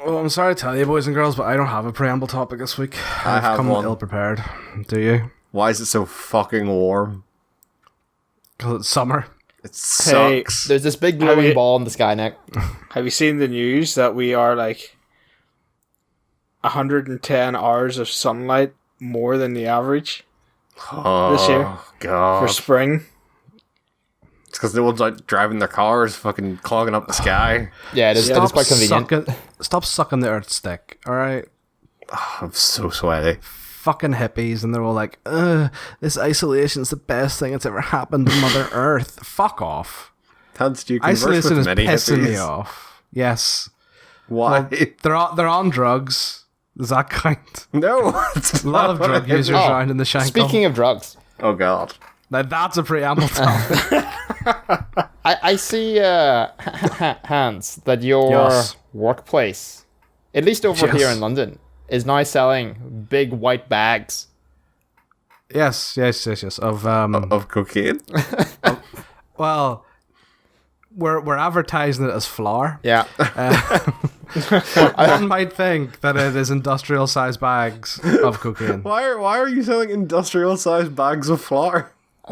Well, I'm sorry to tell you, boys and girls, but I don't have a preamble topic this week. I have come one. ill-prepared. Do you? Why is it so fucking warm? Because it's summer. It sucks. There's this big glowing ball in the sky, Nick. Have you seen the news that we are like 110 hours of sunlight more than the average this year God. for spring? It's because no one's like driving their cars, fucking clogging up the sky. Yeah, it is quite convenient. Stop sucking the earth's dick, alright? I'm so sweaty. Fucking hippies, and they're all like, this isolation's the best thing that's ever happened to Mother Earth. Fuck off. Hans, do you converse Isolation with is many pissing me hippies? off. Yes. Why? Well, they're on drugs. Does that count? No, it's A lot of drug users around in the Shankill. Speaking of drugs, Oh God. Now that's a preamble topic. I see, Hans, that your Yes. workplace, at least over Yes. here in London, is now selling big white bags. yes. Of Of cocaine? well, we're advertising it as flour. Yeah. One might think that it is industrial sized bags of cocaine. Why are you selling industrial sized bags of flour?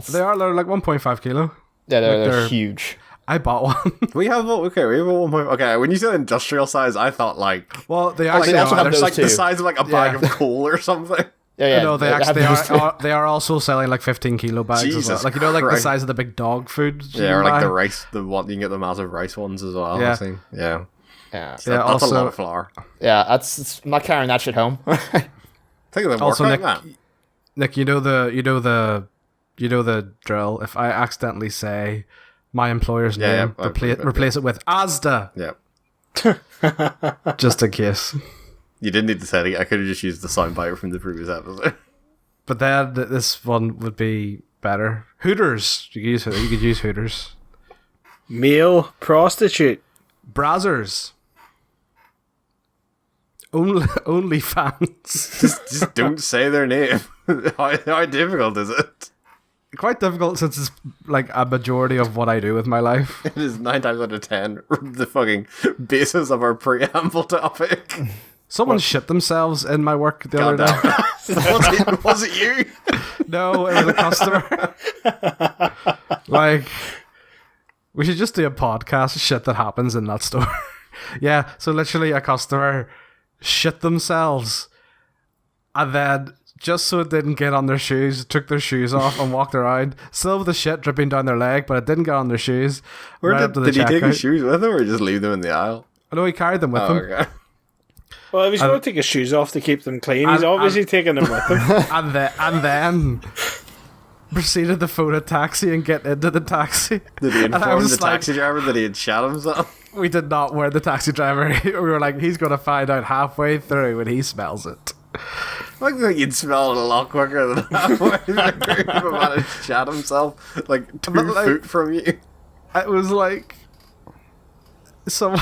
They're like 1.5 kilo. Yeah, they're they're- huge. I bought one. We have a 1. Okay, when you said industrial size, I thought like Well, they they actually also are. have there's those like the too. size of like a bag Yeah. of coal or something. Yeah, No, they have those too. they are also selling like 15 kilo bags as well. Jesus Like, you know, like the Christ. size of the big dog food. you Yeah, or can like the buy? rice, the one you can get the massive rice ones as well. Yeah. I've seen. Yeah. Yeah, So Yeah, that's a also- lot of flour. yeah. I'm not carrying that shit home. Think of the Also, workout, Nick, man. Nick, you know the drill. If I accidentally say my employer's Yeah, name, yeah, replace it with Asda, Yeah. just in case. You didn't need to say it. I could have just used the soundbite from the previous episode. But then this one would be better. Hooters. You could use Hooters. Male prostitute. Brazzers. Only fans. Just don't say their name. How difficult is it? Quite difficult since it's like a majority of what I do with my life. It is 9 times out of 10 the fucking basis of our preamble topic. Someone shit themselves in my work the God other day. damn. was it you? No, it was a customer. Like, we should just do a podcast of shit that happens in that store. Yeah, so literally a customer shit themselves, and then just so it didn't get on their shoes, took their shoes off and walked around, still with the shit dripping down their leg, but it didn't get on their shoes. Where Right up to the did he take his checkout. shoes with him or just leave them in the aisle? No, he carried them with Oh, him. okay. Well, if he's going to take his shoes off to keep them clean, he's And- obviously taking them with him. And then proceeded to phone a taxi and get into the taxi. Did he And I inform was the like- taxi driver that he had shot himself? We did not warn the taxi driver. We were like, he's going to find out halfway through when he smells it. I think you'd smell it a lot quicker than halfway through if a man had shot himself like 2 But, like- foot from you. It was like someone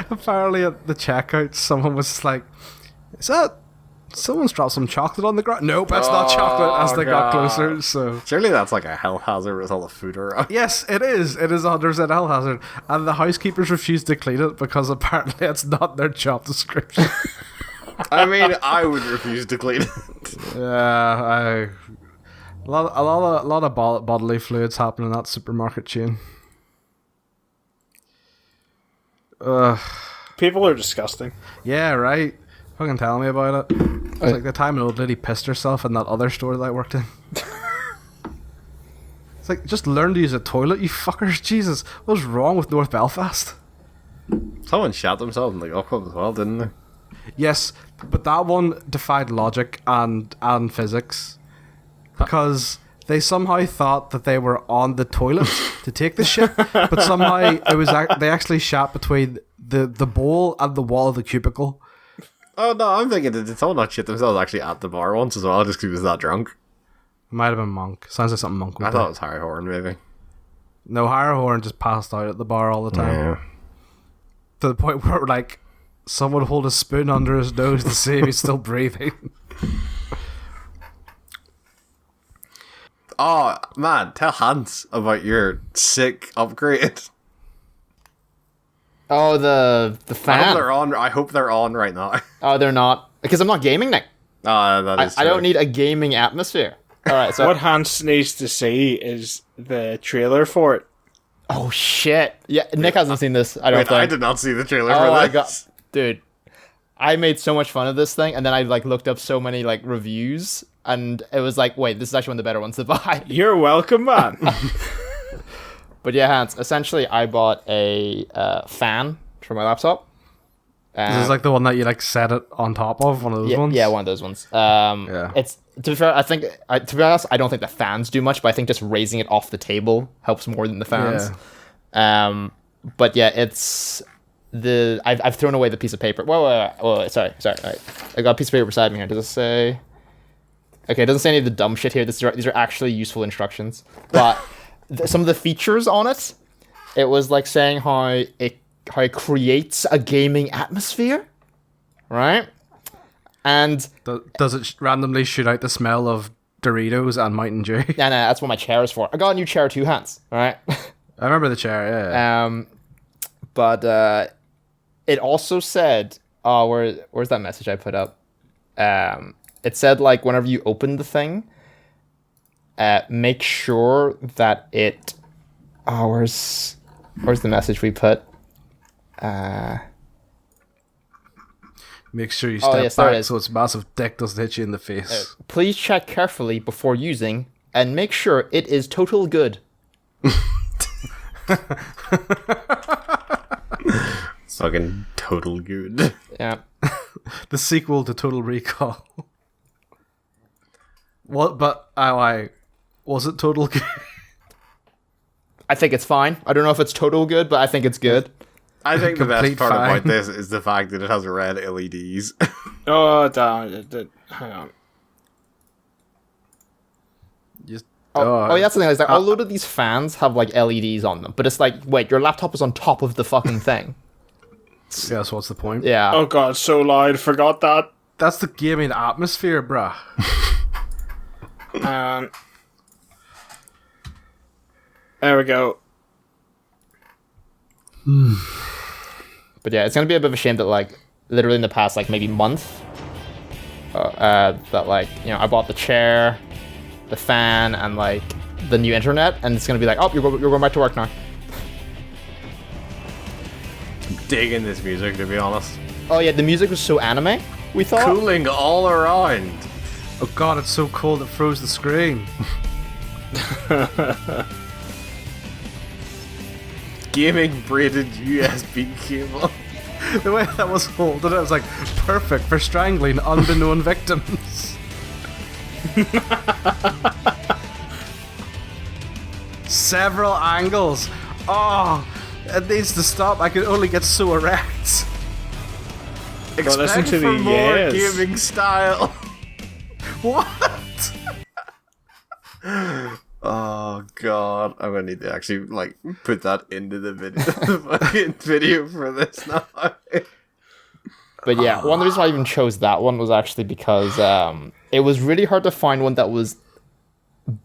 apparently at the checkout someone was like, is that someone's dropped some chocolate on the ground? Nope, that's not chocolate. As they got God. closer. So Surely that's like a hell hazard with all the food around. yes, it is 100% hell hazard, and the housekeepers refused to clean it because apparently it's not their job description. I mean, I would refuse to clean it. Yeah, a lot of bodily fluids happen in that supermarket chain. People are disgusting. Yeah, right. Fucking tell me about it. It's like the time an old lady pissed herself in that other store that I worked in. It's like, just learn to use a toilet, you fuckers. Jesus, what's wrong with North Belfast? Someone shot themselves in the golf club as well, didn't they? Yes, but that one defied logic and physics because they somehow thought that they were on the toilet to take the shit, but somehow it was they actually shat between the bowl and the wall of the cubicle. Oh no, I'm thinking did someone not shit themselves actually at the bar once as well, just because he was that drunk? It might have been Monk. Sounds like something Monk would I do. thought it was Harry Horn, maybe. No, Harry Horn just passed out at the bar all the time. Yeah. To the point where, like, someone would hold a spoon under his nose to see if he's still breathing. Oh man, tell Hans about your sick upgrade. Oh, the I hope fan. they're on. I hope they're on right now. Oh, they're not. Because I'm not gaming, Nick. That is I true. don't need a gaming atmosphere. All right, so What Hans needs to see is the trailer for it. oh shit, yeah, Nick hasn't seen this. I don't Wait, think. I did not see the trailer Oh for my this. god, dude! I made so much fun of this thing, and then I like looked up so many like reviews, and it was like, wait, this is actually one of the better ones to buy. You're welcome, man. But yeah, Hans. Essentially, I bought a fan for my laptop. This is like the one that you like set it on top of, one of those ones. Yeah, one of those ones. Yeah. It's to be fair. To be honest, I don't think the fans do much, but I think just raising it off the table helps more than the fans. Yeah. But yeah, it's I've thrown away the piece of paper. Whoa, sorry. Right. I got a piece of paper beside me here. Does it say? Okay, it doesn't say any of the dumb shit here. These are actually useful instructions. But some of the features on it, it was like saying how it creates a gaming atmosphere, right? And Does it randomly shoot out the smell of Doritos and Mountain Dew? yeah, no, that's what my chair is for. I got a new chair too, Hans. All right. I remember the chair, yeah. But it also said, oh, where's that message I put up? It said like whenever you open the thing, make sure that it. Oh, where's the message we put? Make sure you step yes, there it back is. so its massive dick doesn't hit you in the face. Please check carefully before using, and make sure it is total good. It's fucking total good. Yeah. The sequel to Total Recall. What? But was it total good? I think it's fine. I don't know if it's total good, but I think it's good. I think the best Complete part about fine. this is the fact that it has red LEDs. Oh, damn. Hang on. Just, Oh, yeah, that's the thing. Is like a load of these fans have like LEDs on them, but it's like, wait, your laptop is on top of the fucking thing. yeah, so what's the point? Yeah. Oh god, so loud. Forgot that. That's the gaming atmosphere, bruh. There we go. But yeah, it's gonna be a bit of a shame that like literally in the past like maybe month, that like I bought the chair, the fan, and like the new internet, and it's gonna be like, oh, you're going back to work now. Digging this music, to be honest. Oh yeah, the music was so anime. We thought. Cooling all around. Oh god, it's so cold it froze the screen. Gaming braided USB cable. The way that was holding it was like perfect for strangling unbeknown victims. Several angles. Oh, it needs to stop. I can only get so erect. Well, listen Expect to for the more yes. gaming style. What? Oh god, I'm gonna need to actually like put that into the video, the fucking video for this now. But yeah, one of the reasons why I even chose that one was actually because it was really hard to find one that was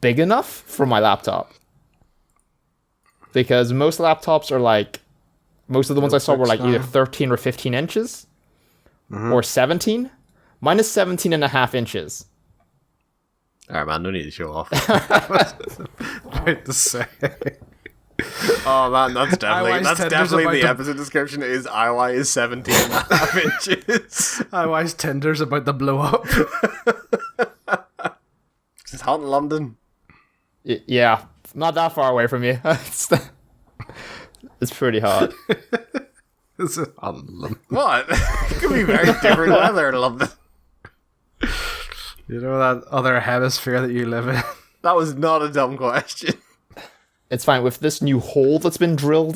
big enough for my laptop. Because most laptops are like, most of the ones I saw were like either 13 or 15 inches or 17. Mine is 17 and a half inches. Alright, man, no need to show off. Right to say. Oh man, that's IY's definitely Tinder's about the to- episode description is IY is 17 and a half inches. Otherwise, Tinder's about to blow up. It's hot in London. Yeah, not that far away from you. It's pretty hard. It's hot in London. What? It could be very different weather in London. You know that other hemisphere that you live in? That was not a dumb question. It's fine with this new hole that's been drilled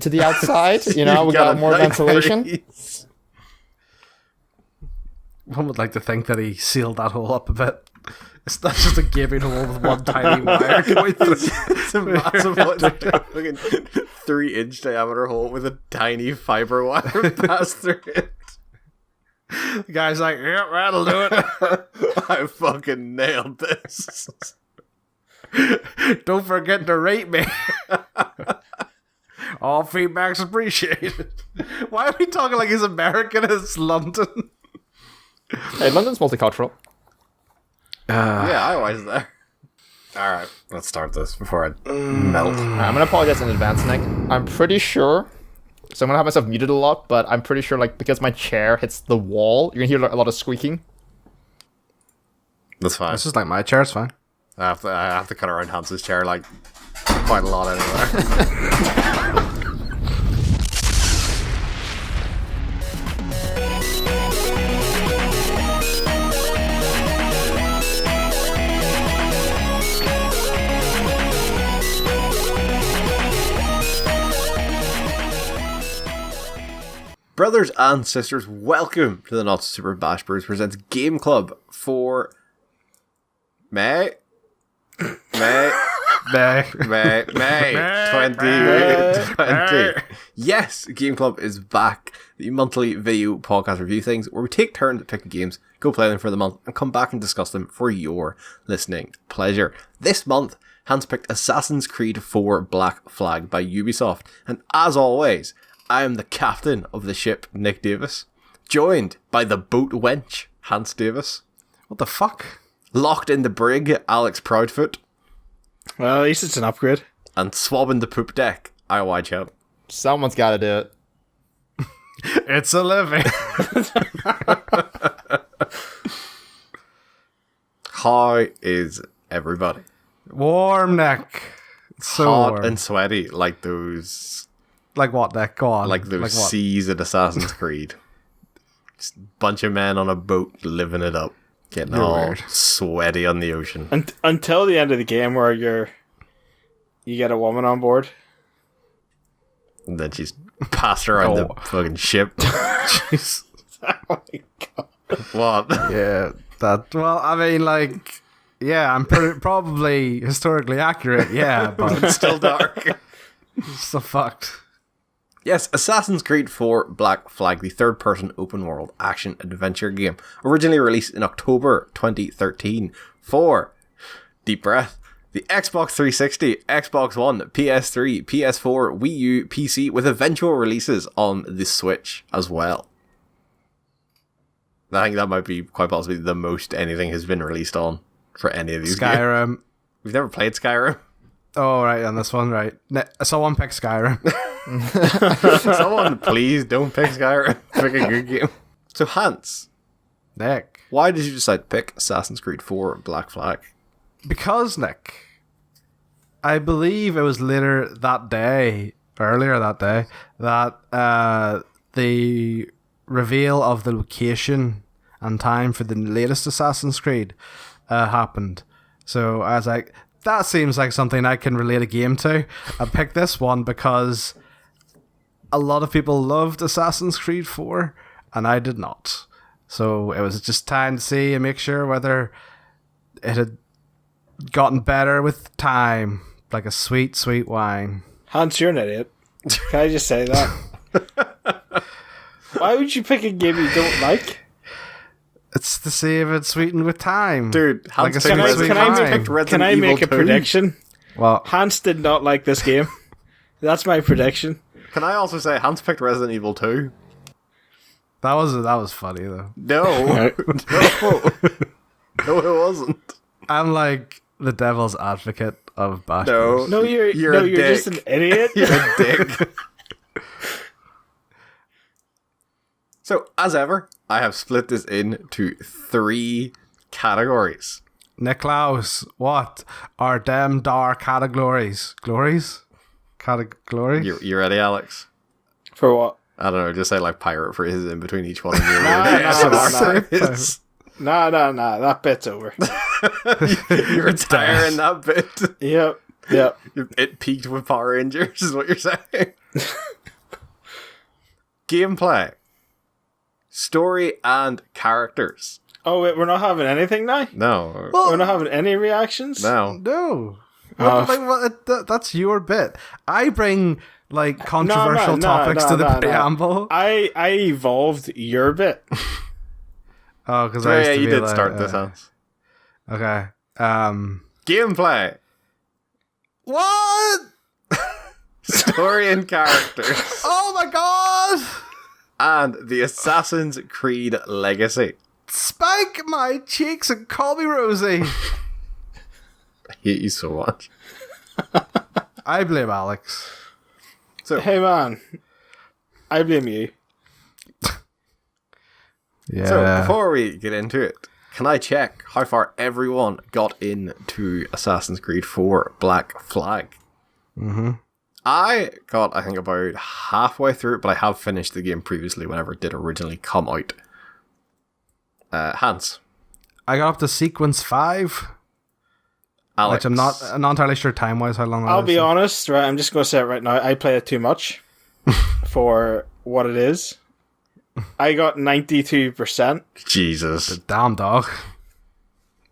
to the outside. We got more ventilation. Nice. One would like to think that he sealed that hole up a bit. It's not just a gaping hole with one tiny wire going through. It's a massive fucking 3-inch diameter hole with a tiny fiber wire passed through it. The guy's like, yep, that'll do it. I fucking nailed this. Don't forget to rate me. All feedback's appreciated. Why are we talking like he's American? It's London. Hey, London's multicultural. Yeah, I was there. Alright, let's start this before I melt. I'm gonna apologize in advance, Nick. I'm pretty sure. So I'm gonna have myself muted a lot, but I'm pretty sure, like, because my chair hits the wall, you're gonna hear a lot of squeaking. That's fine. This is like my chair. It's fine. I have to cut around Hans's chair like quite a lot anyway. Brothers and sisters, welcome to the Not Super Bash Bros presents Game Club for May 2020. Yes, Game Club is back. The monthly video podcast review things where we take turns to pick the games, go play them for the month, and come back and discuss them for your listening pleasure. This month, Hans picked Assassin's Creed 4 Black Flag by Ubisoft, and as always, I am the captain of the ship, Nick Davis, joined by the boat wench, Hans Davis. What the fuck? Locked in the brig, Alex Proudfoot. Well, at least it's an upgrade. And swabbing the poop deck, IY Champ. Someone's gotta do it. It's a living. How is everybody? Warm neck. It's so Hot warm. and sweaty, like those... Like what, Nick? Go on. Like those what? seas in Assassin's Creed. Just a bunch of men on a boat living it up. Getting You're all weird. sweaty on the ocean. Until the end of the game where you get a woman on board. And then she's passed around the Oh. fucking ship. Jeez. Oh my god. What? Yeah, that. Well, I mean, like, yeah, I'm probably historically accurate. Yeah, but It's still dark. it's so fucked. Yes, Assassin's Creed 4 Black Flag, the third-person open-world action-adventure game, originally released in October 2013 for, deep breath, the Xbox 360, Xbox One, PS3, PS4, Wii U, PC, with eventual releases on the Switch as well. I think that might be quite possibly the most anything has been released on for any of these games. Skyrim. We've never played Skyrim. Oh, right, on this one, right. Someone pick Skyrim. Someone, please don't pick Skyrim. Pick a good game. So, Hans, Nick. why did you decide to pick Assassin's Creed 4 Black Flag? Because, Nick, I believe it was earlier that day, that the reveal of the location and time for the latest Assassin's Creed happened. So I was like, that seems like something I can relate a game to. I picked this one because a lot of people loved Assassin's Creed 4 and I did not. So it was just time to see and make sure whether it had gotten better with time, like a sweet, sweet wine. Hans, you're an idiot. Can I just say that? Why would you pick a game you don't like? It's to see if it's sweetened with time. Dude, Hans Like a picked sweet, sweet wine. Resident Can I Evil make a 2. prediction? Well, Hans did not like this game. That's my prediction. Can I also say Hans picked Resident Evil 2? that was funny though. No. No, it wasn't. I'm like the devil's advocate of Bash No. Bros. No, you're a dick. just an idiot. You're a dick. So, as ever, I have split this into 3 categories. Niklaus, what are them dark categories? Glories? Categories? You ready, Alex? For what? I don't know, just say like pirate phrases in between each one of your Nah, ASMR. nah. No. That bit's over. You're retiring that bit. Yep. It peaked with Power Rangers, is what you're saying. Gameplay. Story and characters. Oh, wait, we're not having anything now? No. We're not having any reactions? No. No. That's your bit. I bring like controversial topics to the preamble. I evolved your bit. Oh, because Yeah, you did start this, Hans. Okay. Gameplay. What? story and characters, Oh my god! and the Assassin's Creed Legacy. Spike my cheeks and call me Rosie. I hate you so much. I blame Alex. So, Hey man, I blame you. Yeah. So before we get into it, can I check how far everyone got into Assassin's Creed 4 Black Flag? Mm-hmm. I got, I think, about halfway through it, but I have finished the game previously whenever it did originally come out. Hans. I got up to sequence 5. Alex. Which I'm not entirely sure time-wise how long that I'll is. be honest, right? I'm just going to say it right now. I play it too much for what it is. I got 92%. Jesus. Damn dog.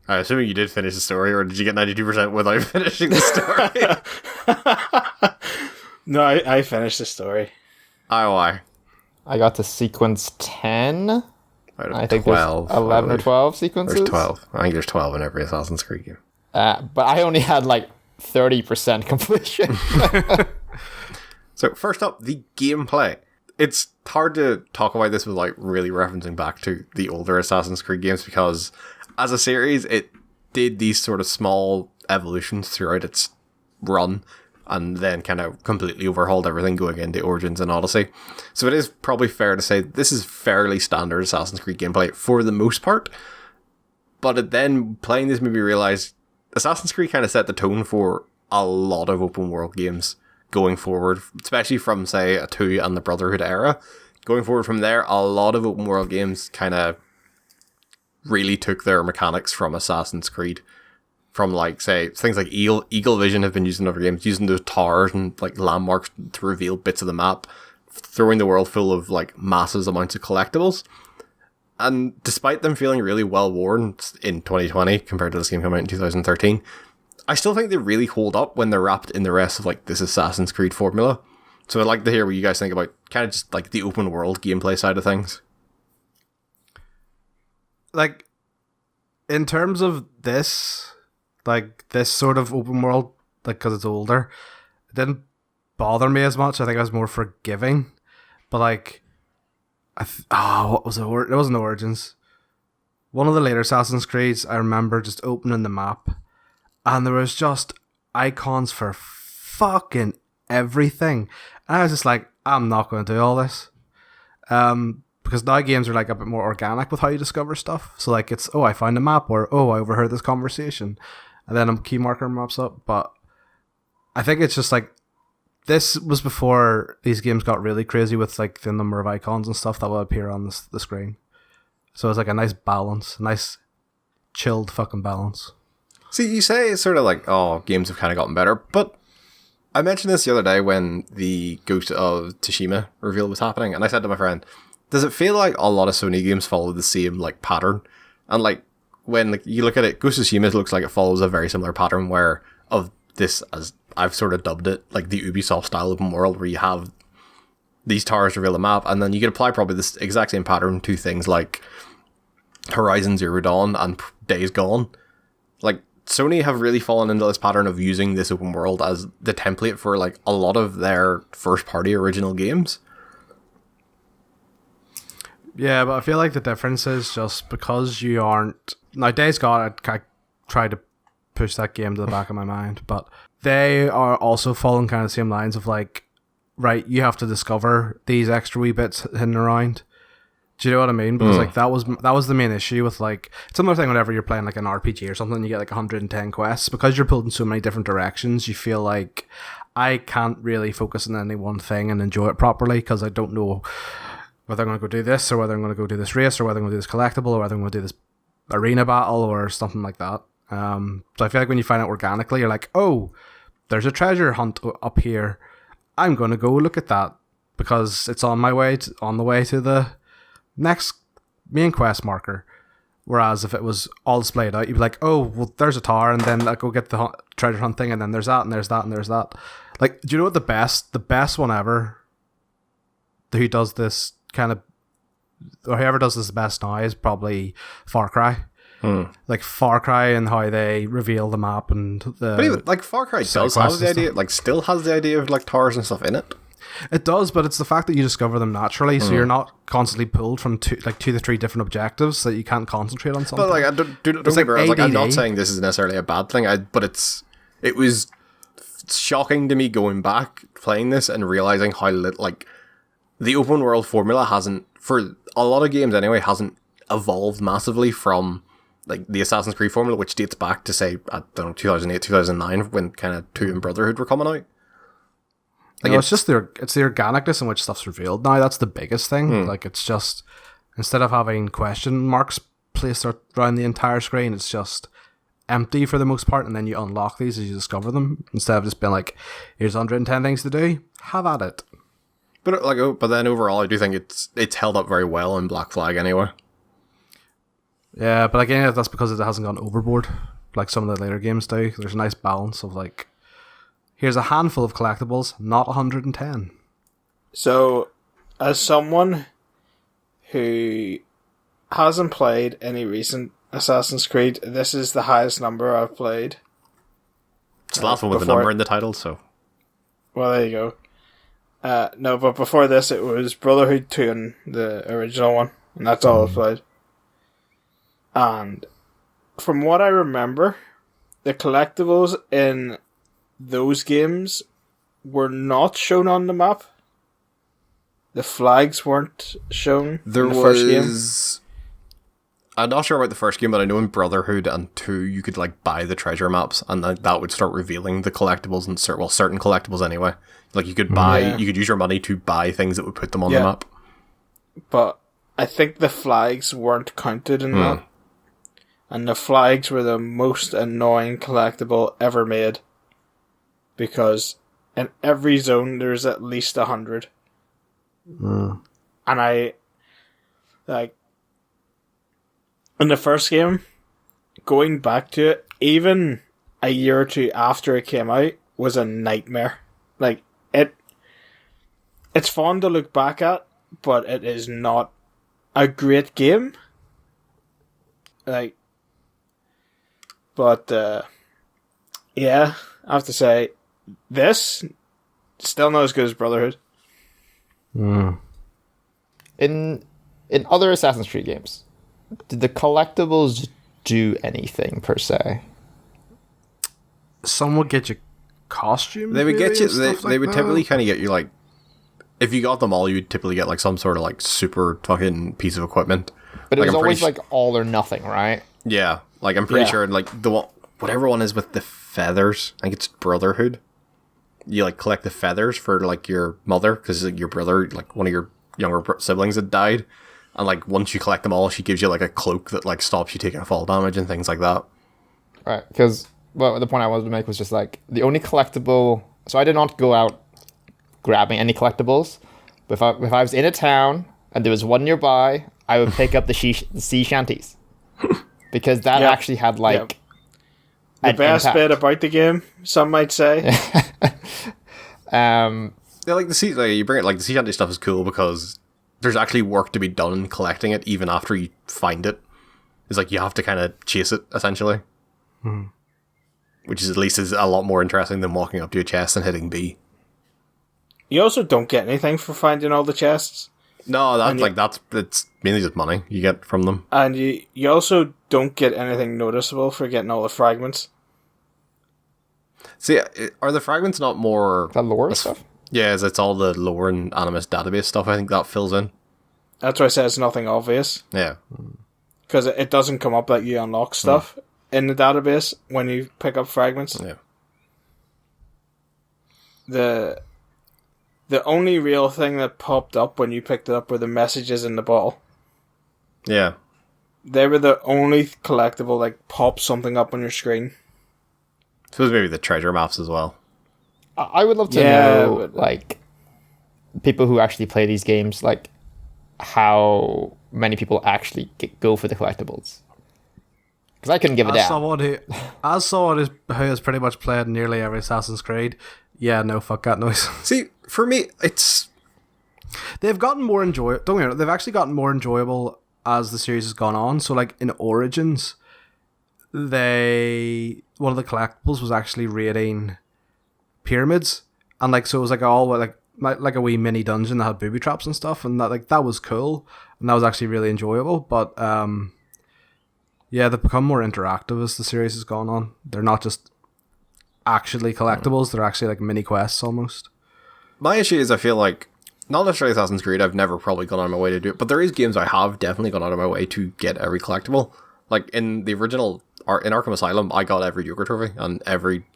I'm assuming you did finish the story, or did you get 92% without finishing the story? No, I finished the story. Why? I got to sequence 10. Out of I think 12, there's 11 I or believe. 12 sequences. There's 12. I think there's 12 in every Assassin's Creed game. But I only had like 30% completion. So first up, the gameplay. It's hard to talk about this without really referencing back to the older Assassin's Creed games, because as a series, it did these sort of small evolutions throughout its run, and then kind of completely overhauled everything going into Origins and Odyssey. So it is probably fair to say this is fairly standard Assassin's Creed gameplay for the most part. But then playing this made me realize Assassin's Creed kind of set the tone for a lot of open world games going forward, especially from, say, a 2 and the Brotherhood era. Going forward from there, a lot of open world games kind of really took their mechanics from Assassin's Creed. From, like, say, things like Eagle Vision have been used in other games, using those towers and, like, landmarks to reveal bits of the map, throwing the world full of, like, massive amounts of collectibles. And despite them feeling really well worn in 2020 compared to this game coming out in 2013, I still think they really hold up when they're wrapped in the rest of, like, this Assassin's Creed formula. So I'd like to hear what you guys think about kind of just, like, the open world gameplay side of things. Like, in terms of this, like, this sort of open world, like, because it's older, it didn't bother me as much. I think I was more forgiving. But, like, what was it? It wasn't Origins. One of the later Assassin's Creeds, I remember just opening the map, and there was just icons for fucking everything. And I was just like, I'm not going to do all this. Because now games are like a bit more organic with how you discover stuff. So like it's, I found a map, or I overheard this conversation, and then a key marker maps up. But I think it's just like, this was before these games got really crazy with like the number of icons and stuff that will appear on the screen. So it's like a nice balance, nice chilled fucking balance. See, you say it's sort of like, games have kind of gotten better, but I mentioned this the other day when the Ghost of Tsushima reveal was happening, and I said to my friend, does it feel like a lot of Sony games follow the same, like, pattern? And, like, when you look at it, Ghost of Tsushima looks like it follows a very similar pattern where of this, as I've sort of dubbed it, like the Ubisoft style open world, where you have these towers reveal a map, and then you can apply probably this exact same pattern to things like Horizon Zero Dawn and Days Gone. Like, Sony have really fallen into this pattern of using this open world as the template for, like, a lot of their first-party original games. Yeah, but I feel like the difference is just because you aren't... Now, Days Gone, I try to push that game to the back of my mind, but they are also following kind of the same lines of, like, right, you have to discover these extra wee bits hidden around. Do you know what I mean? Because like that was the main issue with, like, it's another thing whenever you're playing like an RPG or something, you get like 110 quests, because you're pulled in so many different directions. You feel like I can't really focus on any one thing and enjoy it properly, because I don't know whether I'm going to go do this, or whether I'm going to go do this race, or whether I'm going to do this collectible, or whether I'm going to do this arena battle or something like that. So I feel like when you find it organically, you're like, oh, there's a treasure hunt up here. I'm going to go look at that because it's on the way to the next main quest marker. Whereas if it was all displayed out, you'd be like, oh, well, there's a tower, and then I go get the treasure hunt thing, and then there's that, and there's that, and there's that. Like, do you know what the best one ever, who does this kind of, or whoever does this best now, is probably Far Cry. like Far Cry and how they reveal the map and the. But even like Far Cry does have the idea, like still has the idea of like towers and stuff in it. It does, but it's the fact that you discover them naturally, so you're not constantly pulled from 2 to 3 different objectives, so that you can't concentrate on something. But like, don't get me wrong, like, I'm not saying this is necessarily a bad thing. But it was shocking to me going back playing this and realizing how like the open world formula hasn't, for a lot of games anyway, hasn't evolved massively from like the Assassin's Creed formula, which dates back to say I don't know 2008, 2009 when kind of 2 and Brotherhood were coming out. Like, it's just the organicness in which stuff's revealed now. That's the biggest thing. Like, it's just, instead of having question marks placed around the entire screen, it's just empty for the most part, and then you unlock these as you discover them, instead of just being like, here's 110 things to do, have at it. But then overall, I do think it's held up very well in Black Flag anyway. Yeah, but again, that's because it hasn't gone overboard like some of the later games do. There's a nice balance of like, here's a handful of collectibles, not 110. So, as someone who hasn't played any recent Assassin's Creed, this is the highest number I've played. It's the last one with the number in the title, so. Well, there you go. No, but before this, it was Brotherhood 2 and the original one, and that's all I've played. And from what I remember, the collectibles in those games were not shown on the map. The flags weren't shown in the first game. I'm not sure about the first game, but I know in Brotherhood and 2 you could like buy the treasure maps, and that would start revealing the collectibles and certain collectibles anyway. Like you could you could use your money to buy things that would put them on the map. But I think the flags weren't counted in that. And the flags were the most annoying collectible ever made. Because in every zone there's at least 100. And I, like, in the first game, going back to it, even a year or 2 after it came out, was a nightmare. Like, it's fun to look back at, but it is not a great game. Like, but, yeah, I have to say, this, still not as good as Brotherhood. In other Assassin's Creed games, did the collectibles do anything per se? Some would get you costumes. They would get you. They would that. typically kind of get you like, if you got them all, you'd typically get like some sort of like super fucking piece of equipment. But it like, was always like all or nothing, right? Yeah, like I'm pretty sure like whatever one is with the feathers. I think it's Brotherhood. You like collect the feathers for like your mother because like, your brother, like one of your younger siblings had died, and like once you collect them all, she gives you like a cloak that like stops you taking fall damage and things like that. Right, because the point I wanted to make was just like the only collectible. So I did not go out grabbing any collectibles, but if I was in a town and there was one nearby, I would pick up the sea shanties because that actually had like the best bit about the game, some might say. Yeah, like the sea, like you bring it, like the sea shanty stuff is cool because there's actually work to be done in collecting it, even after you find it. It's like you have to kind of chase it essentially, which is at least is a lot more interesting than walking up to a chest and hitting B. You also don't get anything for finding all the chests. No, it's mainly just money you get from them, and you also don't get anything noticeable for getting all the fragments. See, are the fragments not more that lore stuff? Yeah, it's all the lore and Animus database stuff. I think that fills in. That's why I say it's nothing obvious. Yeah, because it doesn't come up that you unlock stuff in the database when you pick up fragments. Yeah. The only real thing that popped up when you picked it up were the messages in the bottle. Yeah. They were the only collectible like pop something up on your screen. Suppose maybe the treasure maps as well. I would love to know, like, people who actually play these games, like, how many people actually go for the collectibles. Because I couldn't give a damn. As someone who has pretty much played nearly every Assassin's Creed, yeah, no, fuck that noise. See, for me, it's... They've gotten more enjoyable. Don't get me wrong, they've actually gotten more enjoyable as the series has gone on. So, like, in Origins, one of the collectibles was actually raiding pyramids, and like so it was like all like a wee mini dungeon that had booby traps and stuff, and that was cool, and that was actually really enjoyable. But yeah, they've become more interactive as the series has gone on. They're not just actually collectibles; they're actually like mini quests almost. My issue is I feel like, not necessarily Assassin's Creed, I've never probably gone out of my way to do it, but there is games I have definitely gone out of my way to get every collectible. Like in the original, in Arkham Asylum, I got every Joker trophy and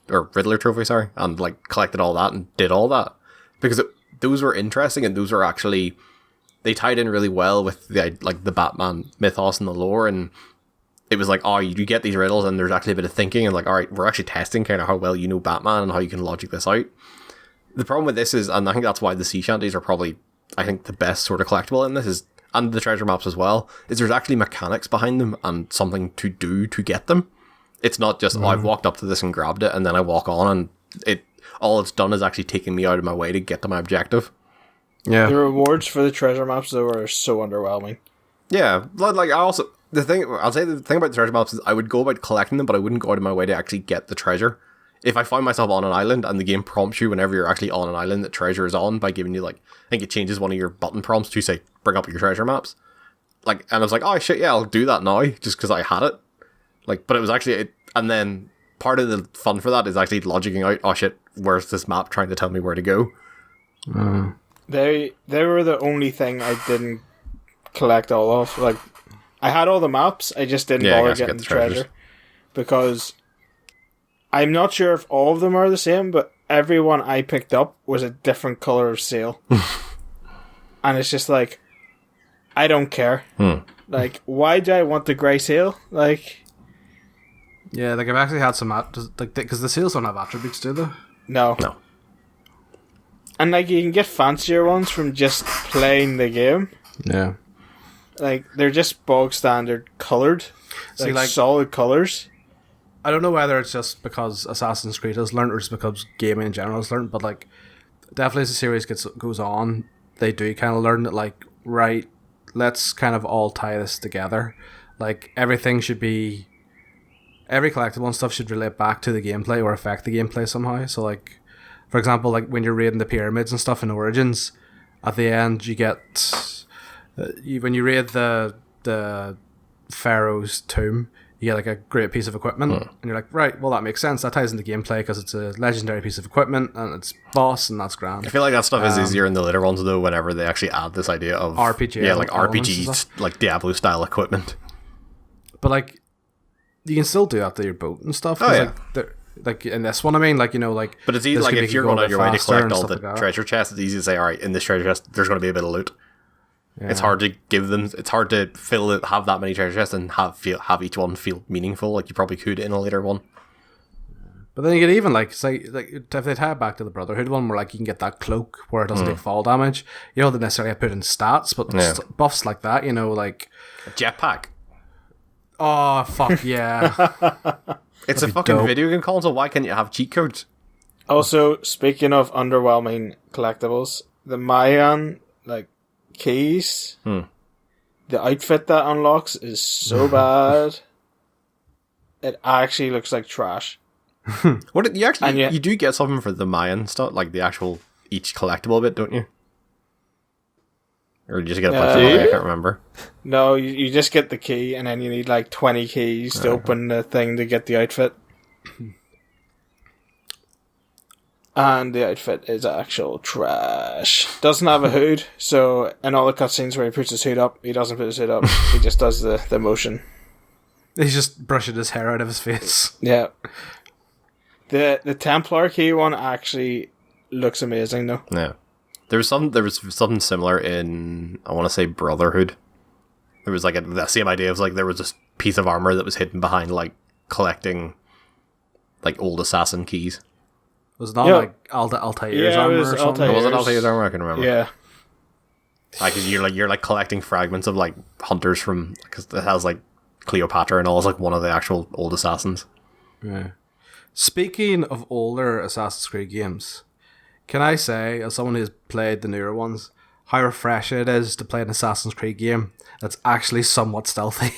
Riddler trophy, sorry, and like collected all that and did all that because those were interesting and those were actually, they tied in really well with the Batman mythos and the lore, and it was like, oh, you get these riddles and there's actually a bit of thinking and like, all right, we're actually testing kind of how well you know Batman and how you can logic this out. The problem with this is, and I think that's why the sea shanties are probably, I think, the best sort of collectible in this is, and the treasure maps as well, is there's actually mechanics behind them and something to do to get them. It's not just, oh, I've walked up to this and grabbed it and then I walk on and all it's done is actually taking me out of my way to get to my objective. Yeah. The rewards for the treasure maps, though, are so underwhelming. Yeah, like the thing about the treasure maps is I would go about collecting them, but I wouldn't go out of my way to actually get the treasure. If I find myself on an island and the game prompts you whenever you're actually on an island that treasure is on by giving you like, I think it changes one of your button prompts to say, bring up your treasure maps. Like, and I was like, oh shit, yeah, I'll do that now just because I had it. Like, but it was actually, and then part of the fun for that is actually logicking out, oh shit, where's this map trying to tell me where to go? They were the only thing I didn't collect all of. Like, I had all the maps, I just didn't bother getting the treasure. Because I'm not sure if all of them are the same, but every one I picked up was a different color of sail. And it's just like, I don't care. Like, why do I want the grey sail? Like, yeah, like I've actually had some because the sails don't have attributes, do they? No. And like you can get fancier ones from just playing the game. Yeah. Like they're just bog standard coloured, like solid colours. I don't know whether it's just because Assassin's Creed has learned or just because gaming in general has learned, but like definitely as the series goes on, they do kind of learn that like, right, let's kind of all tie this together. Like everything should be, every collectible and stuff should relate back to the gameplay or affect the gameplay somehow. So like, for example, like when you're raiding the pyramids and stuff in Origins, at the end you get, when you raid the Pharaoh's tomb, you get like a great piece of equipment, and you're like, right, well that makes sense. That ties into gameplay because it's a legendary piece of equipment and it's boss, and that's grand. I feel like that stuff is easier in the later ones though. Whenever they actually add this idea of RPG, yeah, like RPG, like Diablo style equipment. But like, you can still do that to your boat and stuff. Oh yeah. Like in this one, I mean, like, you know, like. But it's easy, like if you're going out your way to collect all the like treasure chests, it's easy to say, all right, in this treasure chest, there's going to be a bit of loot. Yeah. It's hard to give them. It's hard to fill it, have that many treasure chests, and have each one feel meaningful. Like you probably could in a later one. But then you could even like say, like if they tie it back to the Brotherhood one, where like you can get that cloak where it doesn't take fall damage. You don't necessarily have to put in stats, but buffs like that, you know, like a jetpack. Oh fuck yeah! It's a fucking dope video game console. Why can't you have cheat codes? Also, speaking of underwhelming collectibles, the Mayan like keys, the outfit that unlocks is so bad. It actually looks like trash. What you actually you do get something for the Mayan stuff, like the actual each collectible bit, don't you? Or you just get a bunch of money? I can't remember. No, you just get the key, and then you need like 20 keys to open the thing to get the outfit. And the outfit is actual trash. Doesn't have a hood, so in all the cutscenes where he puts his hood up, he doesn't put his hood up. He just does the motion. He's just brushing his hair out of his face. Yeah. The Templar key one actually looks amazing, though. Yeah. There was something similar in, I want to say, Brotherhood. There was like the same idea of like there was this piece of armor that was hidden behind like collecting like old assassin keys. Was it not like Altair's armor or something? Was it Altair's armor? I can remember. Yeah. Like you're like collecting fragments of like hunters from, because it has like Cleopatra and all as like one of the actual old assassins. Yeah. Speaking of older Assassin's Creed games, can I say, as someone who's played the newer ones, how refreshing it is to play an Assassin's Creed game that's actually somewhat stealthy?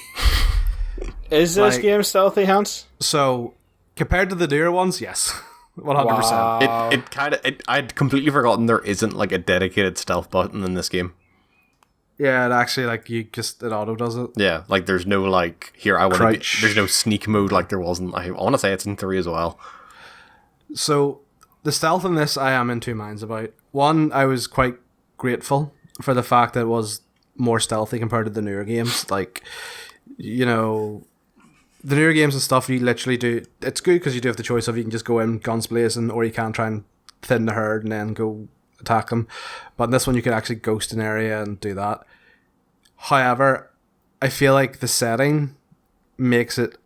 Is this Like- game stealthy, Hans? So, compared to the newer ones, yes. 100%. Wow. It kind of... I'd completely forgotten there isn't, like, a dedicated stealth button in this game. Yeah, it actually, like, it auto does it. Yeah, like, there's no, like, here, I want to be... Crouch. There's no sneak mode like there wasn't. I want to say it's in 3 as well. So, the stealth in this, I am in two minds about. One, I was quite grateful for the fact that it was more stealthy compared to the newer games. Like, you know, the newer games and stuff, you literally do. It's good because you do have the choice of you can just go in guns blazing, or you can try and thin the herd and then go attack them. But in this one, you can actually ghost an area and do that. However, I feel like the setting makes it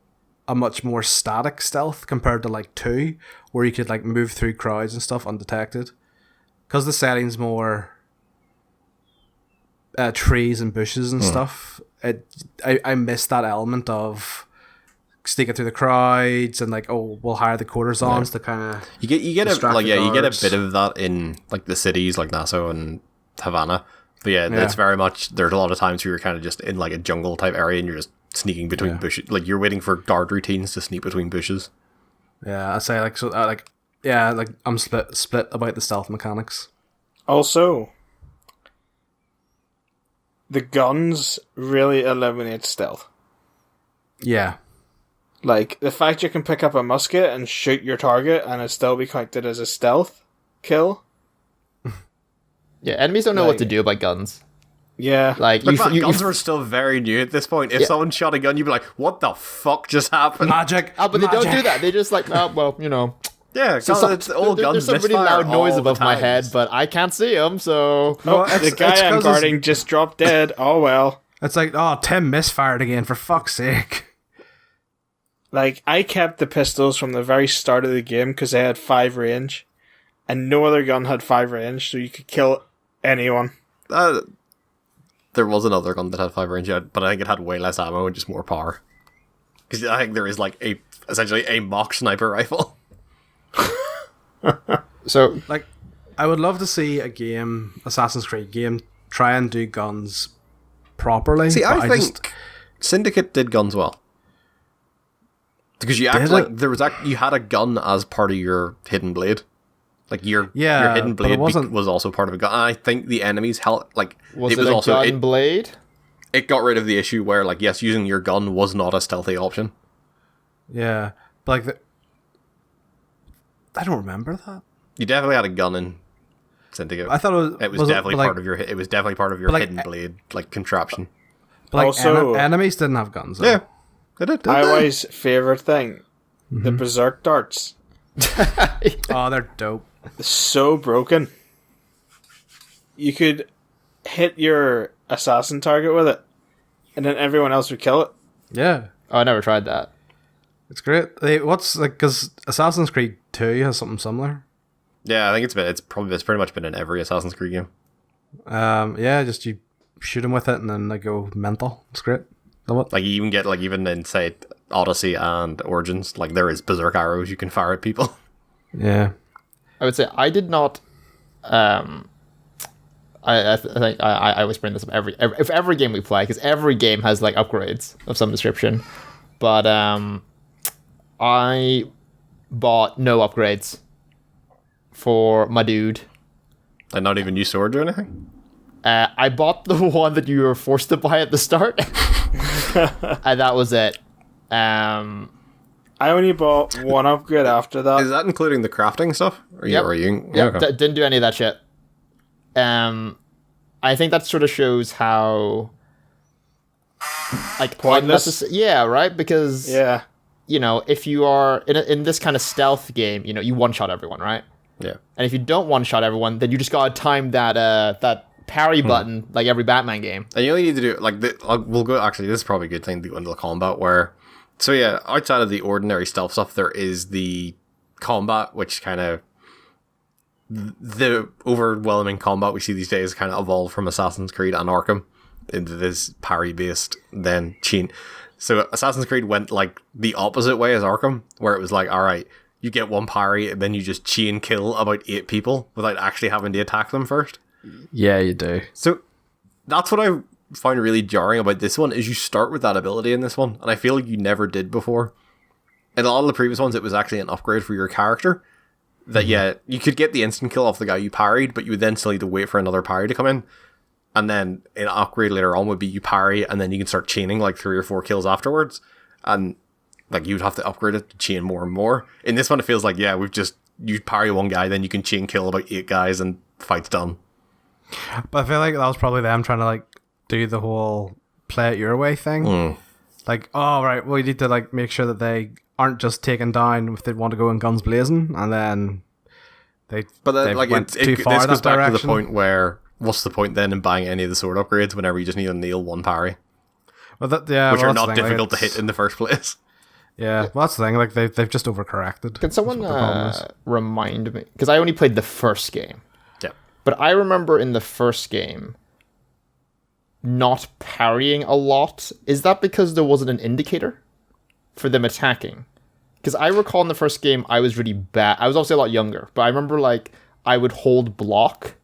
a much more static stealth compared to like 2, where you could like move through crowds and stuff undetected. Because the setting's more trees and bushes and stuff. I miss that element of sneaking through the crowds and like, oh, we'll hire the courtesans to kind of You get a distract like the yeah, you get a guards. bit of that in like the cities like Nassau and Havana. But yeah, Yeah. it's very much there's a lot of times where you're kind of just in like a jungle type area and you're just sneaking between Yeah. bushes. Like you're waiting for guard routines to sneak between bushes. Yeah, I say like so like yeah, like I'm split about the stealth mechanics. Also, the guns really eliminate stealth. Yeah. Like, the fact you can pick up a musket and shoot your target and it still be counted as a stealth kill. Yeah, enemies don't know what to Like- do about guns. Yeah. Like, But you guns are still very new at this point. If someone shot a gun, you'd be like, "What the fuck just happened?" Magic. but they don't do magic. that. They just like, oh, well, you know. Yeah, So it's all guns. there's some really misfire loud noise all the above my times. head, but I can't see them, so... No, the it's guy I'm 'cause guarding just dropped dead. Oh well. It's like, oh, Tim misfired again, for fuck's sake. Like, I kept the pistols from the very start of the game because they had 5 range. And no other gun had 5 range, so you could kill anyone. There was another gun that had 5 range, but I think it had way less ammo and just more power. Because I think there is like essentially a mock sniper rifle. So, Like, I would love to see a game, Assassin's Creed game, try and do guns properly. See, but I think Syndicate did guns well. Because you act Did like it? there was you had a gun as part of your hidden blade. Like your Yeah, hidden but it blade wasn't- was also part of a gun. And I think the enemies helped. Like was it it was a also gun blade? it got rid of the issue where like yes, using your gun was not a stealthy option. yeah, but like, I don't remember that. You definitely had a gun in Syndicate. I thought it was was definitely but, like, part of your. It was definitely part of your but, like, hidden blade like contraption. but, like, Also- enemies didn't have guns. Though. Yeah, they did. didn't they? Iwai's favourite thing. The Berserk Darts. Oh, they're dope. So broken. You could hit your assassin target with it, and then everyone else would kill it. Yeah, Oh, I never tried that. it's great. What's like because Assassin's Creed 2 has something similar. Yeah, I think it's pretty much been in every Assassin's Creed game. Yeah, just you shoot them with it and then they go mental. It's great. Love it. Like you even get like even in say Odyssey and Origins, like there is berserk arrows you can fire at people. Yeah. I would say I did not. I think I always bring this up every game we play because every game has like upgrades of some description, but I bought no upgrades for my dude. And not even use swords or anything. I bought the one that you were forced to buy at the start, and that was it. I only bought one upgrade after that. Is that including the crafting stuff? Or Yep. yeah, Yep, okay. didn't do any of that shit. I think that sort of shows how like Pointless? yeah, right? Because Yeah. you know, if you are in this kind of stealth game, you know, you one shot everyone, right? Yeah. And if you don't one shot everyone, then you just gotta time that parry button like every Batman game. And you only need to do like we'll go. Actually, this is probably a good thing to go into the combat where. So yeah, outside of the ordinary stealth stuff, there is the combat, which kind of the overwhelming combat we see these days kind of evolved from Assassin's Creed and Arkham into this parry based then chain. So Assassin's Creed went like the opposite way as Arkham, where it was like, all right, you get one parry and then you just chain kill about 8 people without actually having to attack them first. Yeah, you do. So that's what I find really jarring about this one is you start with that ability in this one, and I feel like you never did before. In a lot of the previous ones, it was actually an upgrade for your character. That, yeah, you could get the instant kill off the guy you parried, but you would then still need to wait for another parry to come in. And then an upgrade later on would be you parry, and then you can start chaining like 3 or 4 kills afterwards. And like you'd have to upgrade it to chain more and more. In this one, it feels like, yeah, you parry one guy, then you can chain kill about 8 guys, and fight's done. But I feel like that was probably them trying to like do the whole play it your way thing. Like, oh right, well you need to like make sure that they aren't just taken down if they want to go in guns blazing, and then they like went too this far goes that back direction. to the point where what's the point then in buying any of the sword upgrades whenever you just need to nail one parry, Well, which are are not difficult to hit in the first place. Yeah, well, that's the thing. Like they've just overcorrected. Can someone remind me? Because I only played the first game. Yeah, but I remember in the first game not parrying a lot. Is that because there wasn't an indicator for them attacking? Because I recall in the first game I was really bad. I was obviously a lot younger, but I remember like I would hold block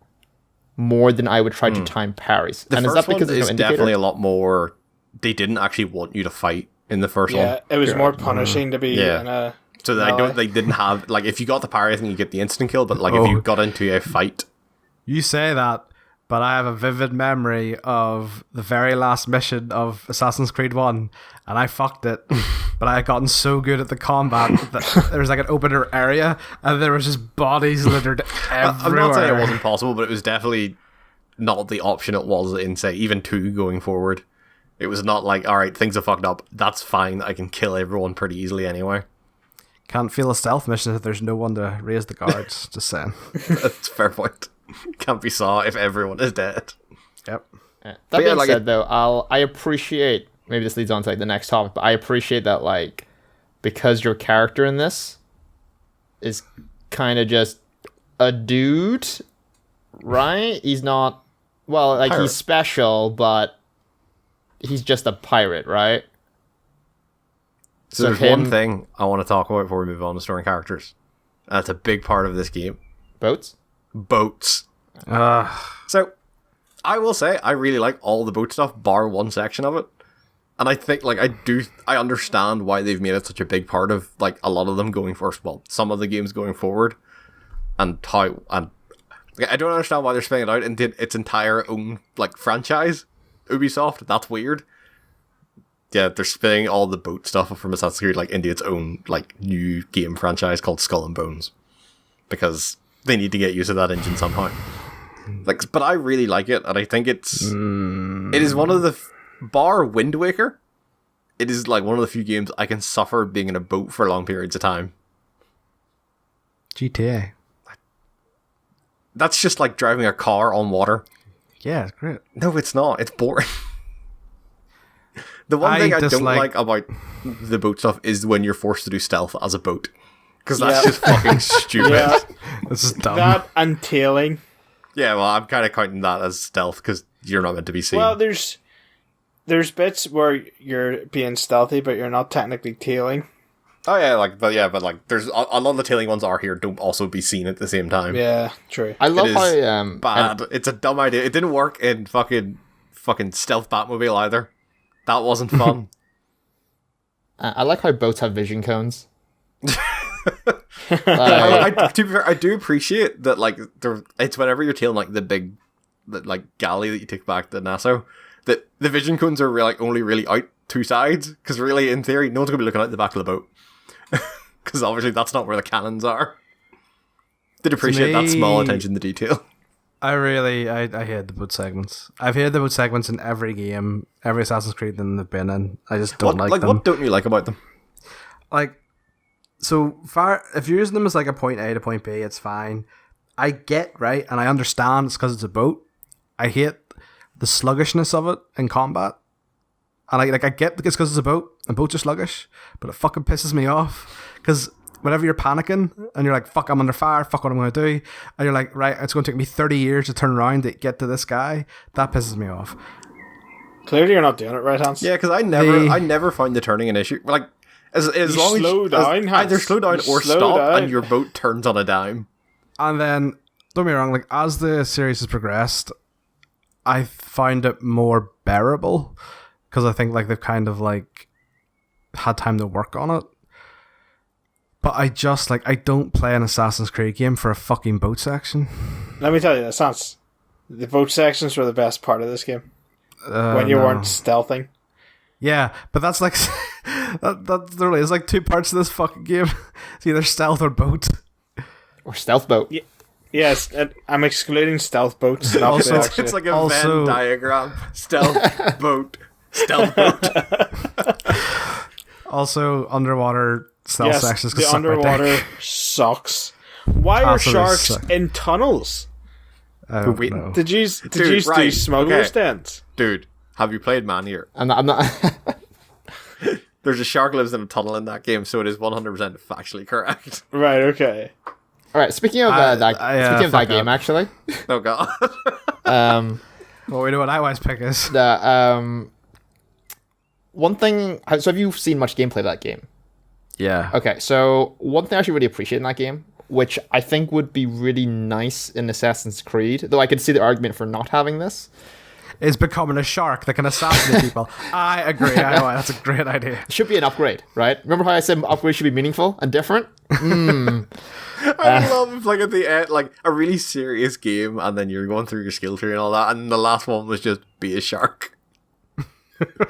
more than I would try to time parries. The and first is that because one there's is no indicator? definitely a lot more. They didn't actually want you to fight in the first one. Yeah, it was more punishing to be Yeah. in a... So they didn't have like if you got the parry, I think you get the instant kill. But like if you got into a fight, You say that, but I have a vivid memory of the very last mission of Assassin's Creed 1, and I fucked it. But I had gotten so good at the combat that there was like an open area, and there was just bodies littered everywhere. I'm not saying it wasn't possible, but it was definitely not the option it was in say even 2 going forward. It was not like, all right, things are fucked up. That's fine. I can kill everyone pretty easily anyway. Can't feel a stealth mission if there's no one to raise the guards. Just saying. That's a fair point. Can't be saw if everyone is dead. Yep. That being said, though, I appreciate, maybe this leads on to like the next topic, but I appreciate that like because your character in this is kind of just a dude, right? He's not, well, like pirate. He's special, but he's just a pirate, right? So there's one thing I want to talk about before we move on to story characters. That's a big part of this game. Boats? Boats. So, I will say, I really like all the boat stuff, bar one section of it. And I think, like, I understand why they've made it such a big part of, like, a lot of them going first. Well, some of the games going forward. And how, and I don't understand why they're spinning it out into its entire own, like, franchise. Ubisoft, that's weird. Yeah, they're spinning all the boat stuff from Assassin's Creed, like, into its own, like, new game franchise called Skull and Bones. Because they need to get used to that engine somehow. Like, but I really like it, and I think it is one of the, bar Wind Waker, it is, like, one of the few games I can suffer being in a boat for long periods of time. GTA. That's just like driving a car on water. Yeah, it's great. No, it's not. It's boring. The one thing I don't dislike- like about the boat stuff is when you're forced to do stealth as a boat. Because that's just fucking stupid. Yeah, This is dumb. that and tailing. Yeah, well, I'm kind of counting that as stealth because you're not meant to be seen. Well, there's bits where you're being stealthy, but you're not technically tailing. Oh yeah, but there's a lot of the tailing ones are here don't also be seen at the same time. Yeah, true. I love It how is bad. It's a dumb idea. It didn't work in fucking stealth Batmobile either. That wasn't fun. I like how boats have vision cones. To be fair, I do appreciate that. Like, it's whenever you're tailing like the big, like galley that you take back to Nassau, that the vision cones are really, like, only really out 2 sides. Because really, in theory, no one's gonna be looking out the back of the boat. Because obviously that's not where the cannons are. Did appreciate that small attention to detail. I hate the boat segments. I've hated the boat segments in every game, every Assassin's Creed that they've been in. I just don't like them. What don't you like about them? Like, so far, if you're using them as like a point A to point B, it's fine. I get, right, and I understand it's because it's a boat. I hate the sluggishness of it in combat. And I get it's because it's a boat, and boats are sluggish, but it fucking pisses me off. Because whenever you're panicking, and you're like, fuck, I'm under fire, fuck what I'm going to do, and you're like, right, it's going to take me 30 years to turn around to get to this guy, that pisses me off. Clearly, you're not doing it right, Hans. Yeah, because I never found the turning an issue. Like, as long as slow down, Hans. either slow down or Slow stop, down. and your boat turns on a dime. And then, don't get me wrong, like, as the series has progressed, I find it more bearable because I think like they've kind of like had time to work on it. But I just like I don't play an Assassin's Creed game for a fucking boat section. Let me tell you, the boat sections were the best part of this game. When you weren't stealthing. Yeah, but that's like that really is like two parts of this fucking game. It's either stealth or boat. Or stealth boat. Yes, I'm excluding stealth boats. Not Also, actually. It's like a Venn diagram. Stealth boat. Stealth boat. Also, underwater stealth sections. The underwater sucks. Why are sharks suck. in tunnels? I don't know. Did you do smuggler's dents? Dude, have you played Man Eater? I'm not There's a shark lives in a tunnel in that game, so it is 100% factually correct. Right, okay. All right, speaking of that game, actually. Oh, God. Well, we know what IY's pick is. One thing... So have you seen much gameplay of that game? Yeah. Okay, so one thing I actually really appreciate in that game, which I think would be really nice in Assassin's Creed, though I could see the argument for not having this, is becoming a shark that can assassinate people. I agree. That's a great idea. it should be an upgrade, right? Remember how I said upgrades should be meaningful and different? I love, like, at the end, like, a really serious game, and then you're going through your skill tree and all that, and the last one was just be a shark.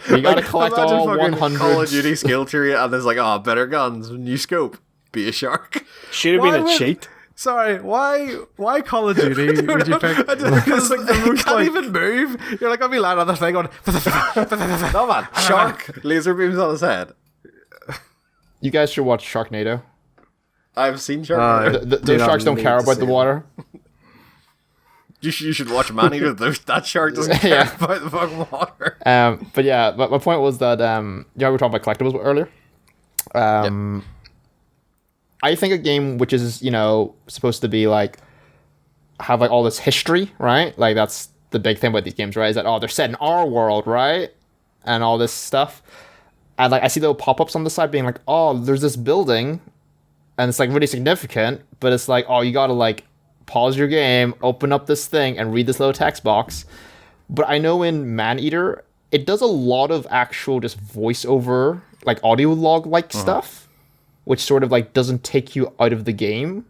You gotta collect Imagine all fucking 100. Call of Duty skill tree, and there's like, better guns, new scope, be a shark. Should have been a cheat. Sorry, why Call of Duty would you pick? Because like, you can't even move. You're like, I'll be lying on the thing going... No, man. Shark. Laser beams on his head. You guys should watch Sharknado. I've seen Shark. Those sharks don't care about the water. You should watch Man Eater. That shark doesn't care Yeah. about the fucking water. But yeah, my point was that we were talking about collectibles earlier. I think a game which is, supposed to be like have like all this history, right? Like that's the big thing about these games, right? Is that they're set in our world, right? And all this stuff. And like I see little pop-ups on the side being like, there's this building and it's like really significant, but it's like, you gotta like pause your game, open up this thing, and read this little text box. But I know in Maneater, it does a lot of actual just voiceover, like audio log-like stuff, which sort of like doesn't take you out of the game,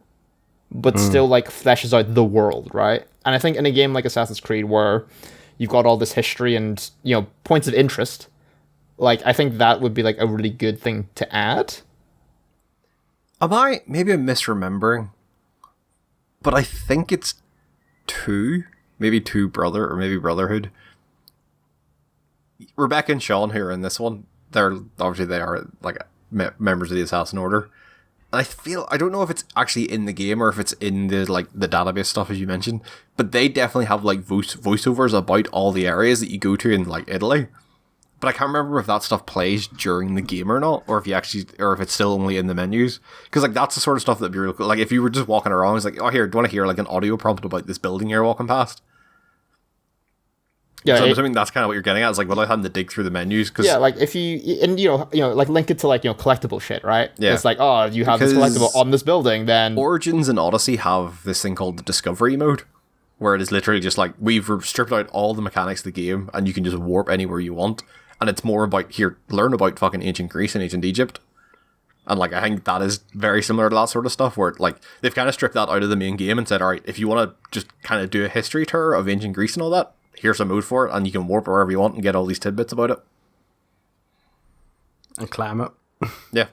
but still like fleshes out the world, right? And I think in a game like Assassin's Creed, where you've got all this history and points of interest, like I think that would be like a really good thing to add. Maybe I'm misremembering, but I think it's 2, maybe 2 Brother, or maybe Brotherhood. Rebecca and Sean, who are in this one, they are like members of the Assassin Order. And I don't know if it's actually in the game or if it's in the database stuff as you mentioned, but they definitely have like voiceovers about all the areas that you go to in like Italy. But I can't remember if that stuff plays during the game or not, or if it's still only in the menus. Because like that's the sort of stuff that'd be really cool. Like if you were just walking around, it's like, here, do you want to hear like an audio prompt about this building you're walking past? Yeah, so I'm assuming that's kind of what you're getting at. It's like without having to dig through the menus. Cause, yeah, like if like link it to like collectible shit, right? Yeah. It's like, you have this collectible on this building, then Origins and Odyssey have this thing called the Discovery mode, where it is literally just like we've stripped out all the mechanics of the game, and you can just warp anywhere you want. And it's more about, learn about fucking ancient Greece and ancient Egypt. And, like, I think that is very similar to that sort of stuff, where, like, they've kind of stripped that out of the main game and said, alright, if you want to just kind of do a history tour of ancient Greece and all that, here's a mode for it, and you can warp wherever you want and get all these tidbits about it. And climb it. Yeah.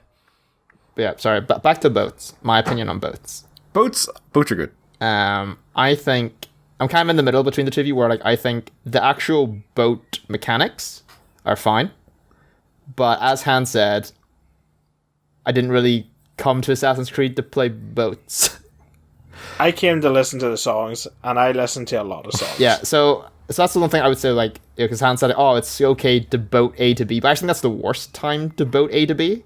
But yeah, sorry, back to boats. My opinion on boats. Boats are good. I think, I'm kind of in the middle between the two of you, where, like, I think the actual boat mechanics are fine. But as Han said, I didn't really come to Assassin's Creed to play boats. I came to listen to the songs, and I listened to a lot of songs. Yeah, so that's the one thing I would say, like, because Han said, it's okay to boat A to B, but I think that's the worst time to boat A to B.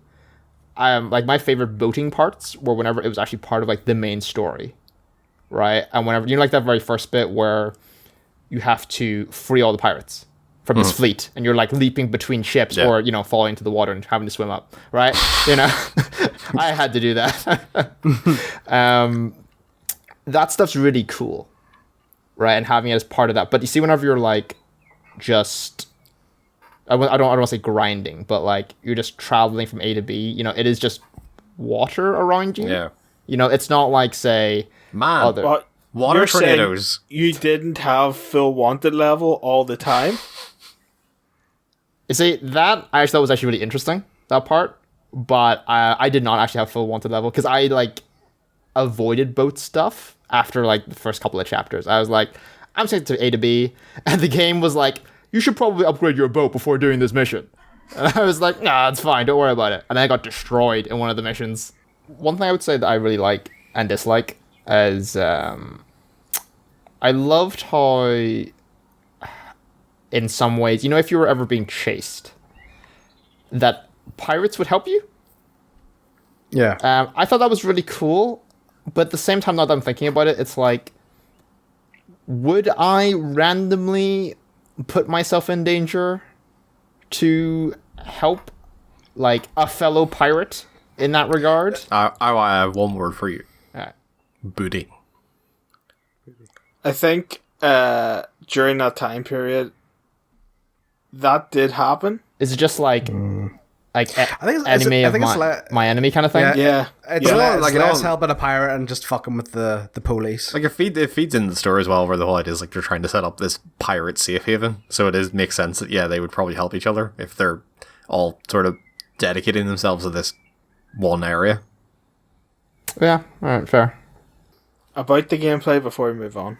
Like, my favorite boating parts were whenever it was actually part of, like, the main story, right? And whenever, like, that very first bit where you have to free all the pirates from this fleet, and you're like leaping between ships or falling into the water and having to swim up, right? I had to do that. That stuff's really cool. right, and having it as part of that. But you see, whenever you're like just I don't want to say grinding, but like you're just traveling from A to B, you know, it is just water around you. Yeah. You know, it's not like, say, Man, other. But water you're tornadoes. saying you didn't have full wanted level all the time. You see, that I actually thought was actually really interesting, that part. But I did not actually have full wanted level because I like avoided boat stuff after like the first couple of chapters. I was like, I'm sent to A to B, and the game was like, you should probably upgrade your boat before doing this mission. And I was like, nah, it's fine, don't worry about it. And then I got destroyed in one of the missions. One thing I would say that I really like and dislike is I loved how, in some ways, you know, if you were ever being chased, that pirates would help you. Yeah. I thought that was really cool, but at the same time, now that I'm thinking about it, it's like, would I randomly put myself in danger to help, like, a fellow pirate in that regard? I have one word for you. Alright. Booty. I think during that time period, that did happen. Is it just like I think it's enemy I of think it's my enemy kind of thing? Yeah. Yeah. It's Yeah. less, Like, less all- helping a pirate and just fucking with the police. Like, it feeds into the story as well, where the whole idea is, like, they're trying to set up this pirate safe haven. So it makes sense that, yeah, they would probably help each other if they're all sort of dedicating themselves to this one area. Yeah, alright, fair. About the gameplay before we move on.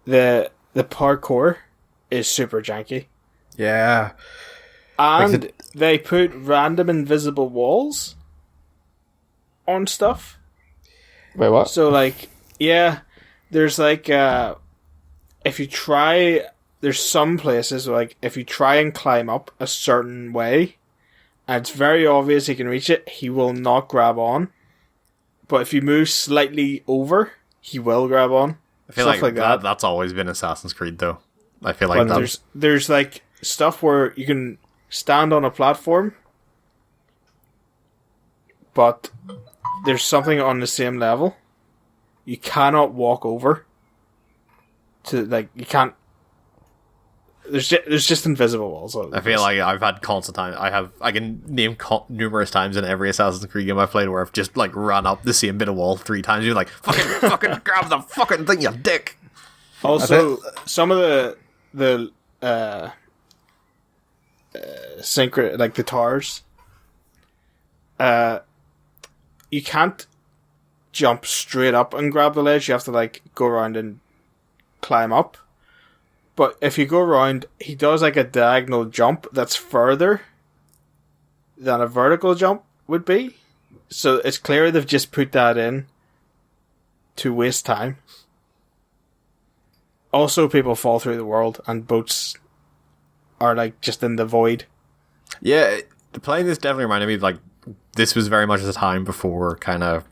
The parkour is super janky. Yeah. And they put random invisible walls on stuff. Wait, what? So, like, yeah, there's like, if you try, there's some places, like, if you try and climb up a certain way, and it's very obvious he can reach it, he will not grab on. But if you move slightly over, he will grab on. I feel Stuff like, that. that's always been Assassin's Creed, though. I feel like But that's... there's like stuff where you can stand on a platform, but there's something on the same level. You cannot walk over to, like, you can't. There's just invisible walls. I feel like I've had constant time. I can name numerous times in every Assassin's Creed game I've played where I've just, like, run up the same bit of wall 3 times. You're like, fucking grab the fucking thing, you dick. Also, some of the like the towers, you can't jump straight up and grab the ledge. You have to, like, go around and climb up. But if you go around, he does, like, a diagonal jump that's further than a vertical jump would be. So it's clear they've just put that in to waste time. Also, people fall through the world, and boats are, like, just in the void. Yeah, playing this definitely reminded me, like, this was very much the time before kind of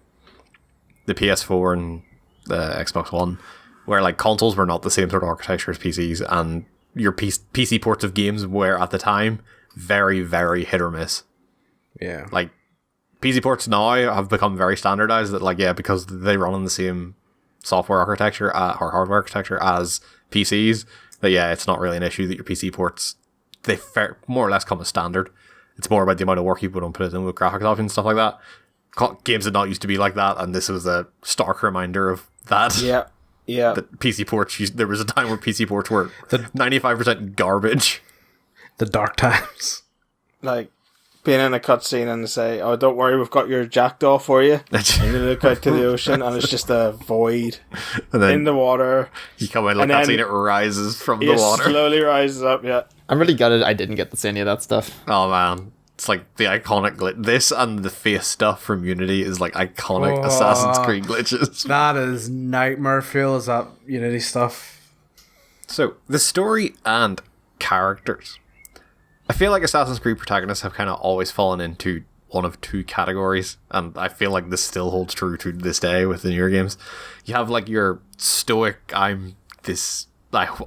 the PS4 and the Xbox One, where, like, consoles were not the same sort of architecture as PCs, and your PC ports of games were, at the time, very, very hit or miss. Yeah. Like, PC ports now have become very standardized, that, like, yeah, because they run on the same software architecture or hardware architecture as PCs, that, yeah, it's not really an issue that your PC ports, they more or less come as standard. It's more about the amount of work you put it in with graphics options and stuff like that. Games did not used to be like that, and this was a stark reminder of that. Yeah. Yeah. That PC ports, there was a time where PC ports were 95% garbage. The dark times. Like, being in a cutscene and they say, "Oh, don't worry, we've got your jackdaw for you." And you look out to the ocean and it's just a void And then in the water. you come in like and that then scene, it rises from the It water. slowly rises up, yeah. I'm really gutted I didn't get to see any of that stuff. Oh man, it's like the iconic this and the face stuff from Unity is like iconic Assassin's Creed glitches. That is nightmare fuel, is that Unity stuff. So the story and characters, I feel like Assassin's Creed protagonists have kind of always fallen into one of 2 categories, and I feel like this still holds true to this day with the newer games. You have, like, your stoic, I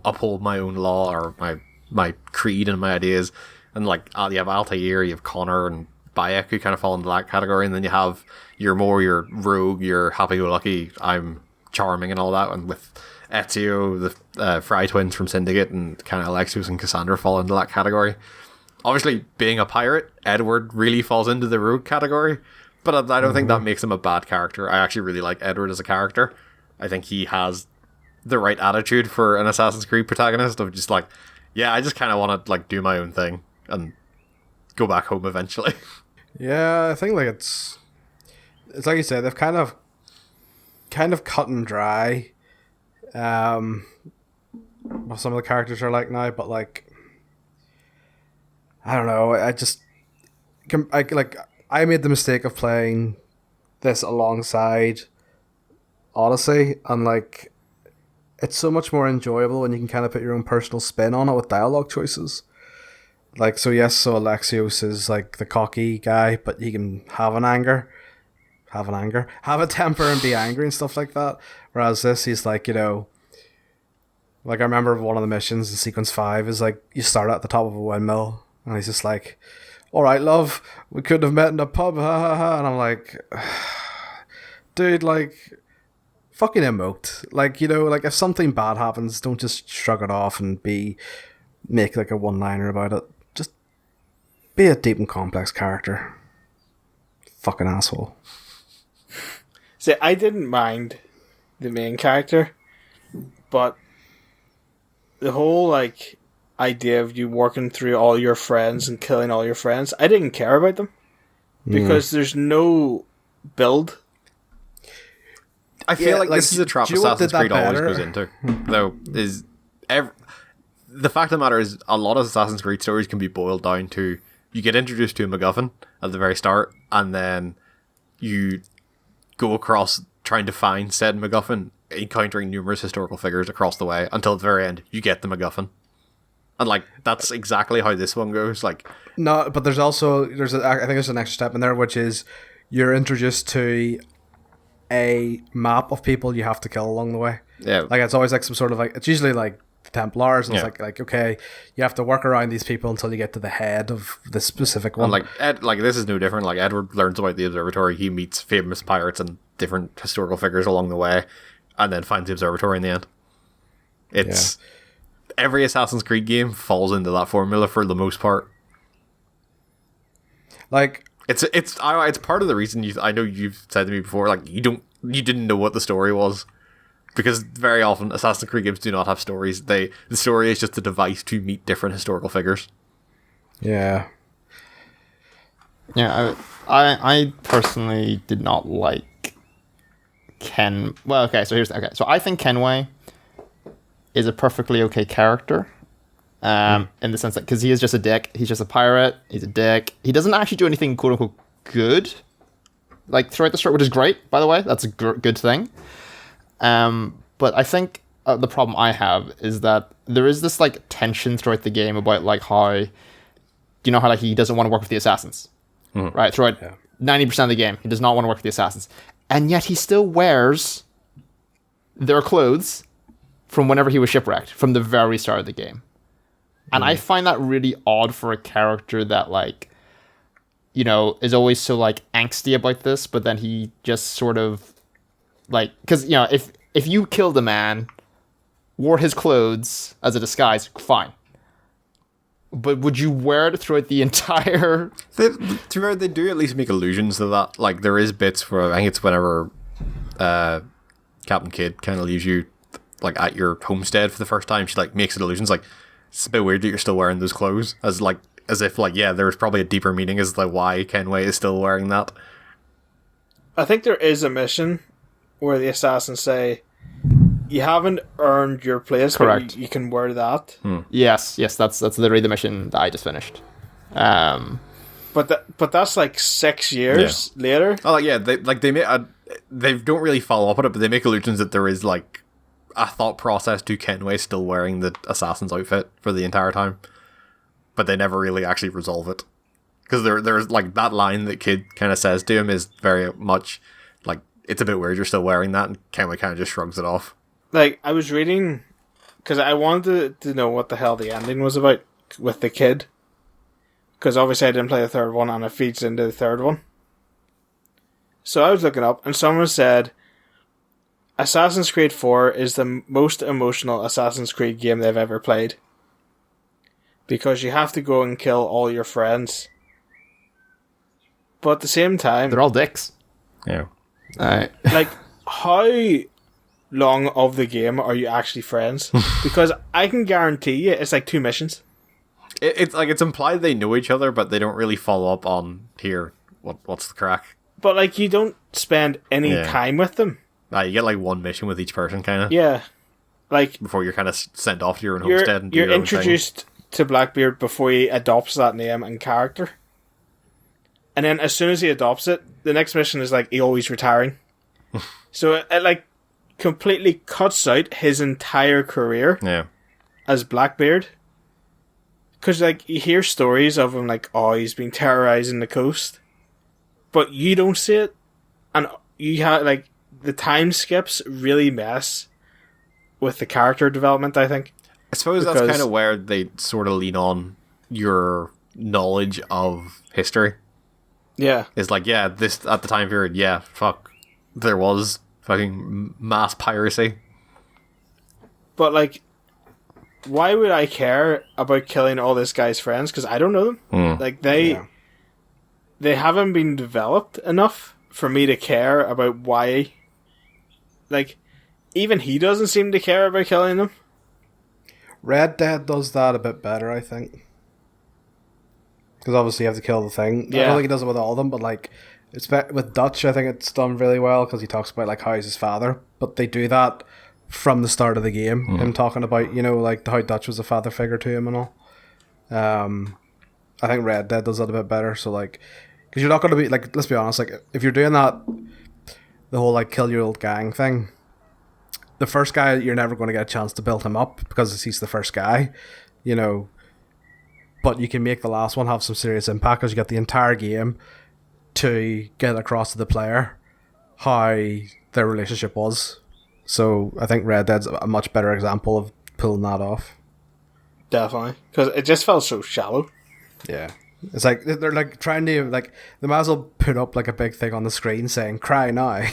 uphold my own law, or my creed and my ideas, and, like, you have Altair, you have Connor and Bayek who kind of fall into that category, and then you have your rogue, your happy-go-lucky, I'm charming and all that, and with Ezio, the Fry twins from Syndicate, and kind of Alexios and Cassandra fall into that category. Obviously, being a pirate, Edward really falls into the rogue category, but I don't think that makes him a bad character. I actually really like Edward as a character. I think he has the right attitude for an Assassin's Creed protagonist of just like, yeah, I just kind of want to like do my own thing and go back home eventually. Yeah, I think like it's like you said, they've kind of cut and dry what some of the characters are like now, but like I don't know, I made the mistake of playing this alongside Odyssey, and like it's so much more enjoyable when you can kind of put your own personal spin on it with dialogue choices. Like, so Alexios is like the cocky guy, but he can have a temper and be angry and stuff like that. Whereas this, he's like, you know, like I remember one of the missions in Sequence 5 is like, you start at the top of a windmill, and he's just like, all right, love, we couldn't have met in a pub, ha ha ha. And I'm like, dude, like, fucking emote. Like, you know, like if something bad happens, don't just shrug it off and make like a one-liner about it. Just be a deep and complex character. Fucking asshole. See, I didn't mind the main character, but the whole like idea of you working through all your friends and killing all your friends, I didn't care about them because there's no build. I feel like this is a trap Assassin's Creed always goes into, though. The fact of the matter is, a lot of Assassin's Creed stories can be boiled down to you get introduced to a MacGuffin at the very start, and then you go across trying to find said MacGuffin, encountering numerous historical figures across the way, until at the very end you get the MacGuffin. And like that's exactly how this one goes. Like, no, but there's also I think there's an extra step in there, which is you're introduced to a map of people you have to kill along the way. Yeah, like it's always like some sort of like, it's usually like the Templars, and it's like okay, you have to work around these people until you get to the head of the specific one. And like this is no different. Like Edward learns about the observatory, he meets famous pirates and different historical figures along the way, and then finds the observatory in the end. It's every Assassin's Creed game falls into that formula for the most part. Like it's part of the reason I know you've said to me before, like you didn't know what the story was, because very often Assassin's Creed games do not have stories. The story is just a device to meet different historical figures. Yeah. Yeah, I personally did not like Ken. Well, okay, so so I think Kenway is a perfectly okay character, in the sense that because he is just a dick. He's just a pirate. He's a dick. He doesn't actually do anything quote unquote good, like throughout the story, which is great, by the way. That's a good thing. But I think the problem I have is that there is this like tension throughout the game about like how, you know how like he doesn't want to work with the assassins, right? Throughout 90% of the game, he does not want to work with the assassins, and yet he still wears their clothes from whenever he was shipwrecked, from the very start of the game. And I find that really odd for a character that, like, you know, is always so, like, angsty about this, but then he just sort of, like, because, you know, if you killed a man, wore his clothes as a disguise, fine. But would you wear it throughout the entire... They do at least make allusions to that. Like, there is bits where, I think it's whenever Captain Kidd kind of leaves you like at your homestead for the first time, she like makes allusions like it's a bit weird that you're still wearing those clothes, as if there's probably a deeper meaning as to why Kenway is still wearing that. I think there is a mission where the assassins say you haven't earned your place, correct, but you can wear that. Yes, that's literally the mission that I just finished. But that's like 6 years later. Oh, like, yeah, they don't really follow up on it, but they make allusions that there is like a thought process to Kenway still wearing the assassin's outfit for the entire time, but they never really actually resolve it, because there's like that line that Kid kind of says to him is very much like, it's a bit weird you're still wearing that, and Kenway kind of just shrugs it off. Like, I was reading because I wanted to know what the hell the ending was about with the kid, because obviously I didn't play the third one and it feeds into the third one. So I was looking up, and someone said Assassin's Creed 4 is the most emotional Assassin's Creed game they've ever played. Because you have to go and kill all your friends. But at the same time... They're all dicks. Yeah. Alright. Like, how long of the game are you actually friends? Because I can guarantee you it's like 2 missions. It's like, it's implied they know each other, but they don't really follow up on, here, what's the crack? But, like, you don't spend any time with them. You get like 1 mission with each person, kind of. Yeah. Like... Before you're kind of sent off to your own homestead and do you're your own introduced to Blackbeard before he adopts that name and character. And then as soon as he adopts it, the next mission is like, he always retiring. So it like completely cuts out his entire career as Blackbeard. Because like you hear stories of him like, oh, he's been terrorizing the coast. But you don't see it. And you have like, the time skips really mess with the character development, I think. I suppose that's kind of where they sort of lean on your knowledge of history. Yeah. It's like, this at the time period, there was fucking mass piracy. But like, why would I care about killing all this guy's friends? Because I don't know them. Like they haven't been developed enough for me to care about why. Like, even he doesn't seem to care about killing them. Red Dead does that a bit better, I think. Because obviously you have to kill the thing. I don't think he does it with all of them, but like, it's with Dutch, I think it's done really well because he talks about like how he's his father. But they do that from the start of the game. Him talking about, like how Dutch was a father figure to him and all. I think Red Dead does that a bit better. So like, because you're not going to be like, let's be honest, like if you're doing that, the whole like kill your old gang thing, the first guy, you're never going to get a chance to build him up because he's the first guy, but you can make the last one have some serious impact because you got the entire game to get across to the player how their relationship was. So I think Red Dead's a much better example of pulling that off. Definitely. Because it just felt so shallow. Yeah. It's like, they're like trying to, like, they might as well put up like a big thing on the screen saying, cry now.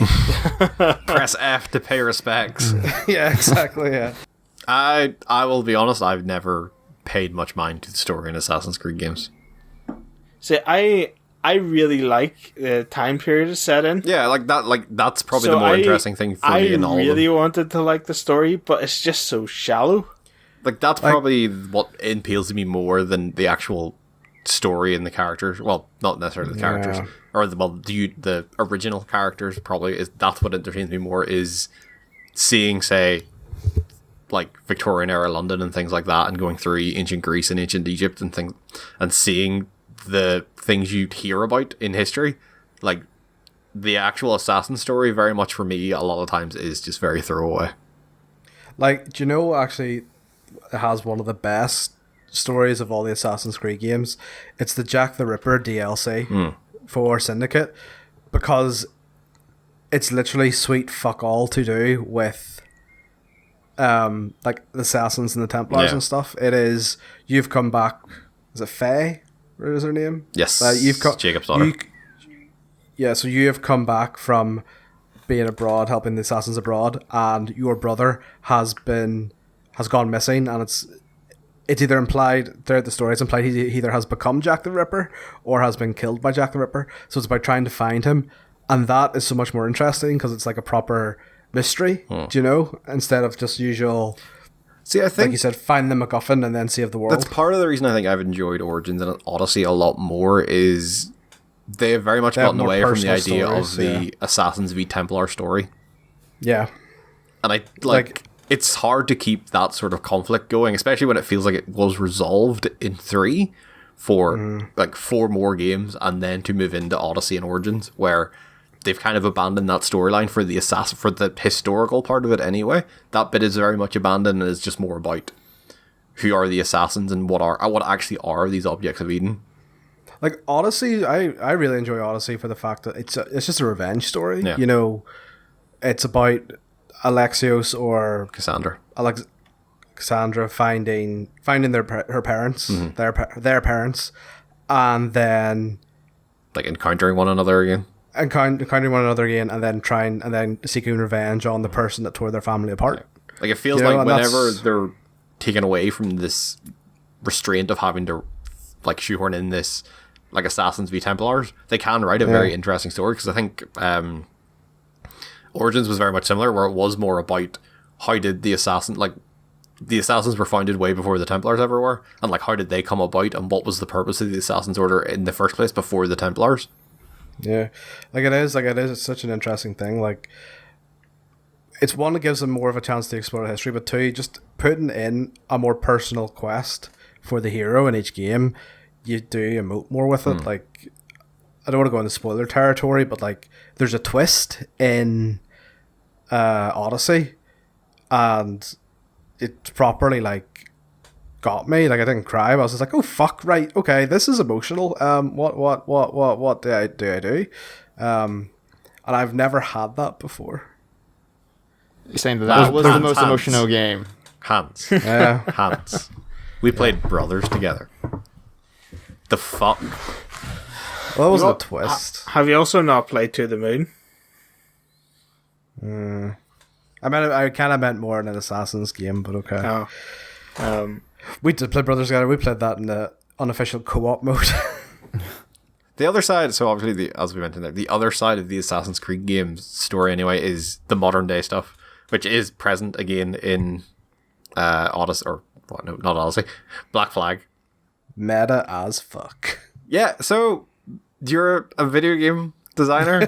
Press F to pay respects. Yeah, exactly, yeah. I will be honest, I've never paid much mind to the story in Assassin's Creed games. See, I really like the time period it's set in. Yeah, that's probably the more interesting thing for me in all of them. I really wanted to like the story, but it's just so shallow. Like, that's probably what appeals to me more than the actual story and the characters. Well, not necessarily the characters, or the original characters. Probably that's what entertains me more, is seeing, say, like Victorian era London and things like that, and going through ancient Greece and ancient Egypt and things, and seeing the things you hear about in history. Like, the actual assassin story, very much for me, a lot of times is just very throwaway. Like, do you know, actually, it has one of the best stories of all the Assassin's Creed games. It's the Jack the Ripper DLC for Syndicate, because it's literally sweet fuck all to do with like the Assassins and the Templars and stuff. It is, you've come back, is it Faye? What is her name? Yes, Jacob's daughter. So you have come back from being abroad, helping the assassins abroad, and your brother has gone missing, and it's either implied throughout the story, it's implied he either has become Jack the Ripper or has been killed by Jack the Ripper. So it's about trying to find him, and that is so much more interesting because it's like a proper mystery, instead of just usual. See, I think, like you said, find the MacGuffin and then save the world. That's part of the reason I think I've enjoyed Origins and Odyssey a lot more, is they have very much gotten away from the idea of the Assassins v Templar story. Yeah. And I like it's hard to keep that sort of conflict going, especially when it feels like it was resolved in 3 for like 4 more games, and then to move into Odyssey and Origins, where they've kind of abandoned that storyline for the historical part of it anyway. That bit is very much abandoned, and is just more about who are the assassins and what actually are these objects of Eden. Like Odyssey, I really enjoy Odyssey for the fact that it's just a revenge story. Yeah. It's about Alexios or Cassandra finding her parents, their parents, and then like encountering one another again. encountering one another again, and then seeking revenge on the person that tore their family apart. Like, it feels like whenever they're taken away from this restraint of having to, like, shoehorn in this, like, Assassins v Templars, they can write a very interesting story, because I think Origins was very much similar, where it was more about how did the Assassins were founded way before the Templars ever were, and, like, how did they come about, and what was the purpose of the Assassin's Order in the first place before the Templars. Yeah, it's such an interesting thing. Like, it's one that gives them more of a chance to explore history, but two, just putting in a more personal quest for the hero in each game, you do emote more with it. Like, I don't want to go into spoiler territory, but, like, there's a twist in Odyssey, and it properly, like, got me. Like, I didn't cry, but I was just like, oh fuck, right, okay, this is emotional. What do I do? And I've never had that before. You're saying that was the most emotional game. Hands. Yeah. Hands. We played Brothers together. The fuck? Well, that wasn't a twist. Have you also not played To the Moon? I kind of meant more in an Assassin's game, but okay. Oh. We did play Brothers together. We played that in the unofficial co-op mode. The other side, so obviously, as we mentioned there, the other side of the Assassin's Creed game's story anyway is the modern day stuff, which is present again in Odyssey, or well, no, not Odyssey, Black Flag. Meta as fuck. Yeah, so you're a video game designer?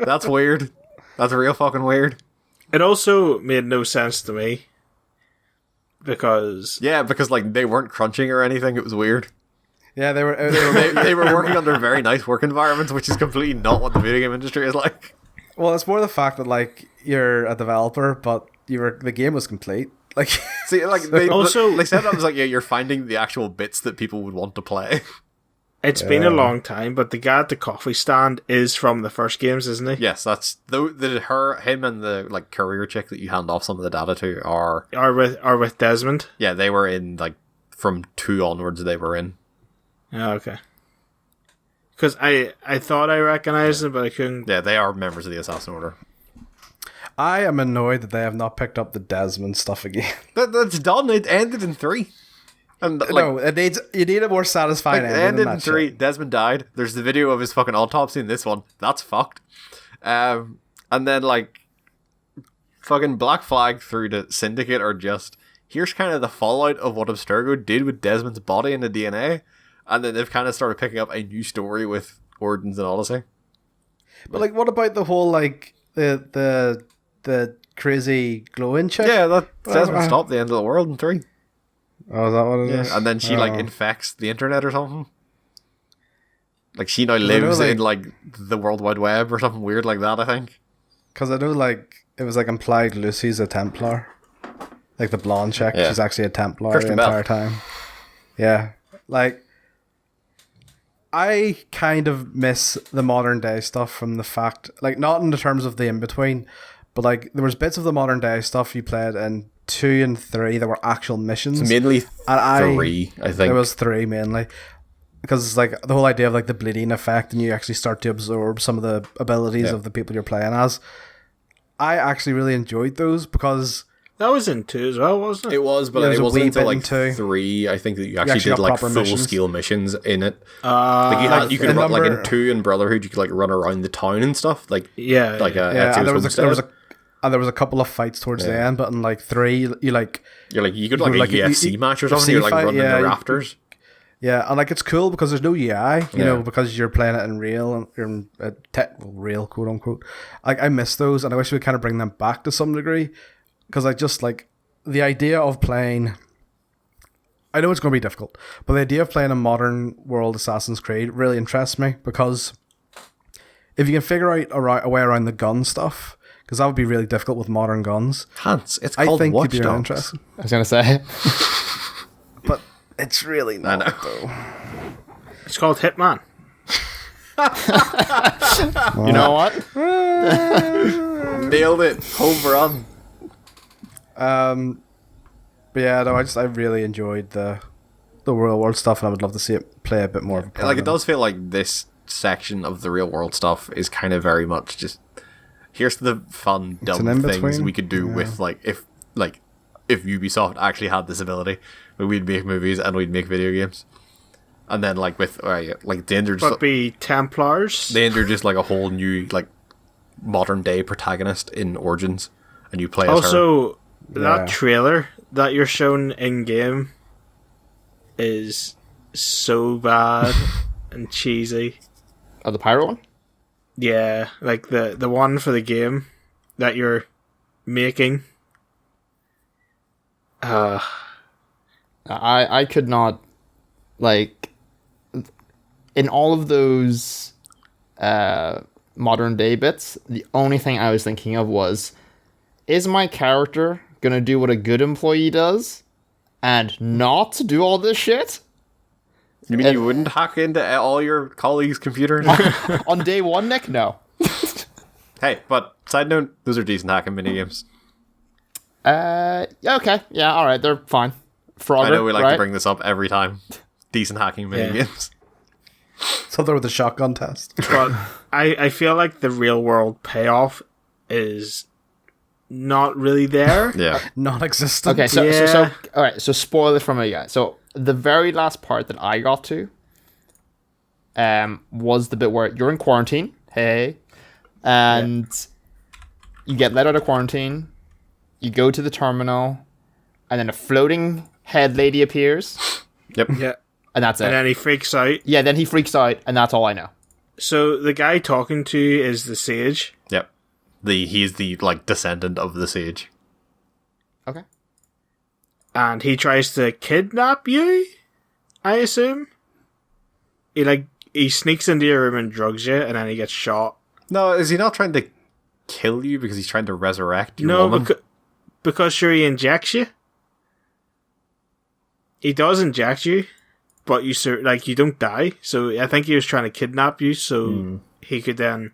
That's weird. That's real fucking weird. It also made no sense to me. Because like they weren't crunching or anything. It was weird. Yeah, they were working under very nice work environments, which is completely not what the video game industry is like. Well, it's more the fact that like you're a developer, but the game was complete. Like, see, like they said that was like, yeah, you're finding the actual bits that people would want to play. It's been a long time, but the guy at the coffee stand is from the first games, isn't he? Yes, that's him and the like courier chick that you hand off some of the data to are with Desmond. Yeah, they were in like from 2 onwards. They were in. Oh, okay. Because I thought I recognized them, but I couldn't. Yeah, they are members of the Assassin Order. I am annoyed that they have not picked up the Desmond stuff again. That's done. It ended in 3. And like, no, you need a more satisfying ending. It ended in 3. Shit. Desmond died. There's the video of his fucking autopsy in this one. That's fucked. And then like fucking Black Flag through to Syndicate are just, here's kind of the fallout of what Abstergo did with Desmond's body and the DNA, and then they've kind of started picking up a new story with Origins and Odyssey. But like, what about the whole like the crazy glowing chick? Yeah, that Desmond stopped the end of the world in 3. Oh, is that what it is? And then she like infects the internet or something. Like she now lives in like the World Wide Web or something weird like that, I think. Because I know like it was like implied Lucy's a Templar. Like the blonde chick, she's actually a Templar Kristen the Bell. entire time. Yeah. Like, I kind of miss the modern day stuff from the fact, like, not in the terms of the in-between, but like there was bits of the modern day stuff you played in 2 and 3 that were actual missions. It's mainly 3, I think. There was 3 mainly. Because it's like the whole idea of like the bleeding effect, and you actually start to absorb some of the abilities of the people you're playing as. I actually really enjoyed those because that was in 2 as well, wasn't it? It was, but it wasn't until like 3, I think, that you actually did like full scale missions in it. Like you could run like in 2 in Brotherhood, you could like run around the town and stuff. Like and there was a couple of fights towards the end, but in like 3, you could like a UFC match or something. You're like running the rafters. Yeah, and like it's cool because there's no UI, you know, because you're playing it in real, real quote unquote. Like I miss those, and I wish we kind of bring them back to some degree, because I just like the idea of playing. I know it's going to be difficult, but the idea of playing a modern world Assassin's Creed really interests me, because if you can figure out a way around the gun stuff, because that would be really difficult with modern guns. Hans, it's called Watch Dogs. I was gonna say, but. It's really not, though. It's called Hitman. You know what? Nailed it. Home run. But yeah, no, I really enjoyed the real world stuff, and I would love to see it play a bit more of a part. Like, it does feel like this section of the real world stuff is kind of very much just here's the fun dumb an things in-between. we could do with if Ubisoft actually had this ability, we'd make movies and we'd make video games. And then with they introduced But be Templars. they introduced a whole new modern day protagonist in Origins, and you play as her. Also, Yeah. that trailer that you're shown in game is so bad and cheesy. Oh, the pirate one? Yeah, the one for the game that you're making. I could not, in all of those modern day bits, the only thing I was thinking of was, is my character gonna do what a good employee does and not do all this shit? You mean you wouldn't hack into all your colleagues' computers? On day one, Nick? No. Hey, but side note, those are decent hacking minigames. Yeah, okay. Yeah, alright, they're fine. Frogger, I know we like right? to bring this up every time. Decent hacking minigames. Something with the shotgun test. But I feel like the real world payoff is not really there. Yeah. Non-existent. Okay, so Yeah. all right. So spoil it from a guy. So the very last part that I got to, was the bit where you're in quarantine. Hey, and you get let out of quarantine. You go to the terminal, and then a floating head lady appears, Yep. Yeah. and that's it. And then he freaks out. Yeah, then he freaks out, and that's all I know. So the guy talking to you is the sage. Yep. He's the descendant of the sage. Okay. And he tries to kidnap you, I assume. He sneaks into your room and drugs you, and then he gets shot. No, is he not trying to kill you because he's trying to resurrect your No, woman? because sure he injects you. He does inject you, but you don't die. So I think he was trying to kidnap you, so he could then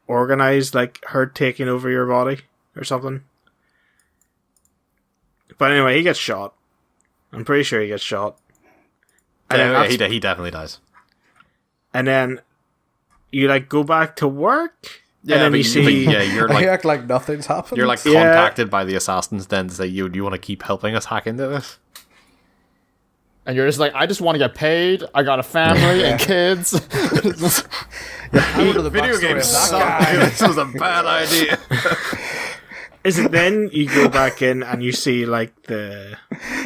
organize her taking over your body or something. But anyway, he gets shot. I'm pretty sure he gets shot. And then Yeah, that's- he definitely dies. And then you go back to work, Yeah, and then but you see you're I act like nothing's happened. you're Yeah. contacted by the assassins then to say, do you want to keep helping us hack into this? And you're just like, I just want to get paid. I got a family and kids. I wonder the Video backstory games of that suck. guy. This was a bad idea. is it then you go back in and you see the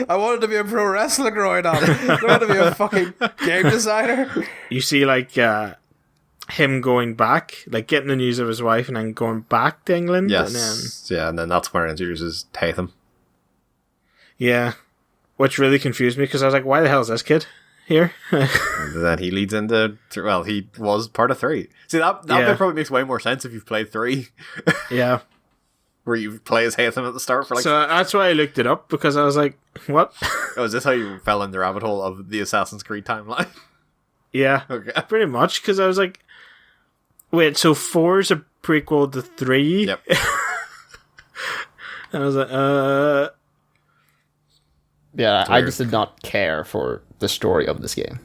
I wanted to be a pro wrestler growing up. I wanted to be a fucking game designer. you see him going back, getting the news of his wife and then going back to England. Yes. And then that's where it introduces Tatham. And then yeah, which really confused me because I was like, why the hell is this kid here? And then he leads into... Well, he was part of 3. See, that Yeah. bit probably makes way more sense if you've played 3. Yeah. Where you play as Hatham at the start for So that's why I looked it up because I was like, what? Oh, is this how you fell in the rabbit hole of the Assassin's Creed timeline? Yeah, Okay. pretty much because I was like, wait, so 4 is a prequel to 3? Yep. And I was like, Yeah, I weird. just did not care for the story of this game.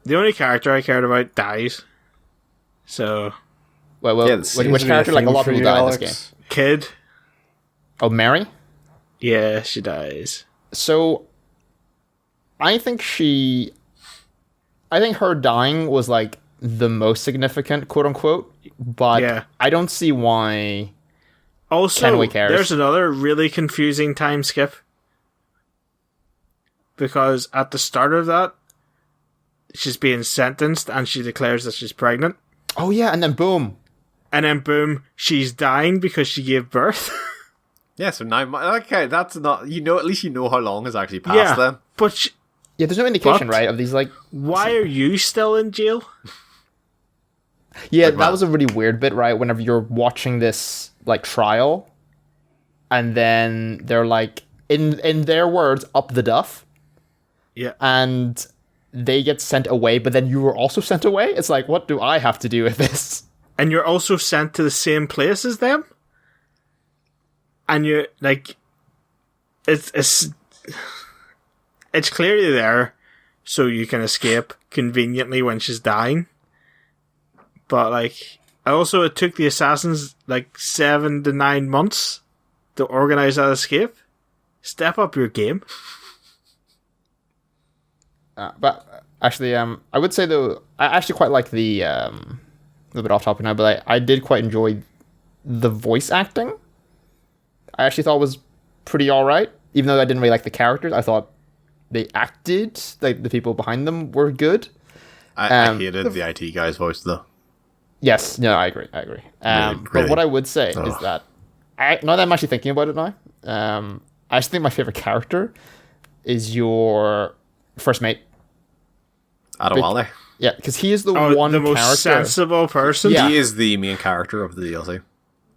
the only character I cared about dies. So, Well, Yeah, this which Seems to be character? a Like a thing lot of for people you, die in this Alex. game. Kid, Oh, Mary? yeah, she dies. So, I think her dying was the most significant, quote unquote. But Yeah. I don't see why. Also, Kenway cares. there's another really confusing time skip. Because at the start of that, she's being sentenced and she declares that she's pregnant. Oh yeah, and then boom. And then boom, she's dying because she gave birth. Yeah, so 9 months. Okay, that's not... at least you know how long has actually passed then. But Yeah, there's no indication, What? right, of these why are you still in jail? Yeah, Like, that wow. was a really weird bit, right? Whenever you're watching this trial, and then they're in their words, up the duff, Yeah. and they get sent away, but then you were also sent away. It's like, what do I have to do with this? And you're also sent to the same place as them? And you're it's clearly there so you can escape conveniently when she's dying. But like, also it took the assassins like 7 to 9 months to organize that escape. Step up your game. But actually, I would say though, I actually quite like the a little bit off topic now, but I did quite enjoy the voice acting. I actually thought it was pretty all right, even though I didn't really like the characters. I thought they acted like the people behind them were good. I hated the IT guy's voice though. Yes, no, I agree. Really? But what I would say is that now that I'm actually thinking about it now, I actually think my favorite character is your first mate. Adewale. Yeah, because he is the most character. sensible person. Yeah. He is the main character of the DLC.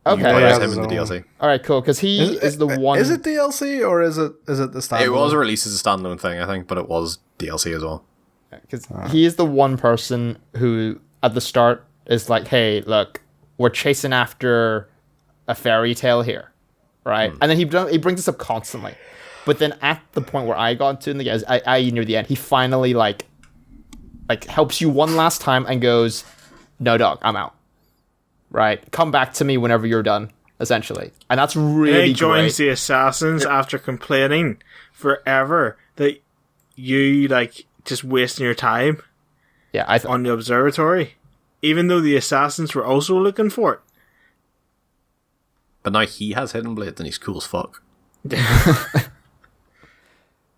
Okay, You play as Yeah, him in the so- DLC. all right, cool. Because he is the one. Is it DLC or is it the standalone? It was released as a standalone thing, I think, but it was DLC as well. Because he is the one person who, at the start, is like, "Hey, look, we're chasing after a fairy tale here, right?" And then he brings this up constantly, but then at the point where I got to in the game, I near the end, he finally like helps you one last time and goes, "No, dog, I'm out. Right, come back to me whenever you're done." Essentially, and that's really And he joins great. the assassins after complaining forever that you like just wasting your time Yeah, on the observatory, even though the assassins were also looking for it. But now he has hidden blades and he's cool as fuck.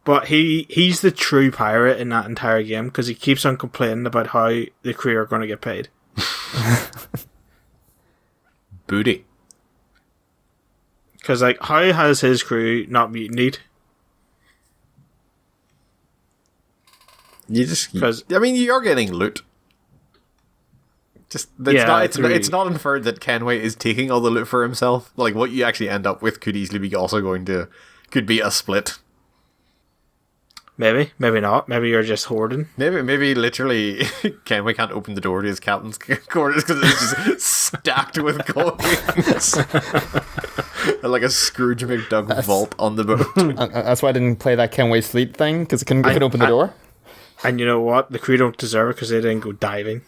But he's the true pirate in that entire game because he keeps on complaining about how the crew are going to get paid. Booty. Because like, how has his crew not mutinied? You just... 'Cause- I mean, you're getting loot. Just it's not inferred that Kenway is taking all the loot for himself. Like, what you actually end up with could easily be also could be a split. Maybe not. Maybe you're just hoarding. Maybe literally Kenway can't open the door to his captain's quarters because it's just stacked with coins. Like a Scrooge McDuck vault on the boat. That's why I didn't play that Kenway Sleep thing because it couldn't open the door. And you know what? The crew don't deserve it because they didn't go diving.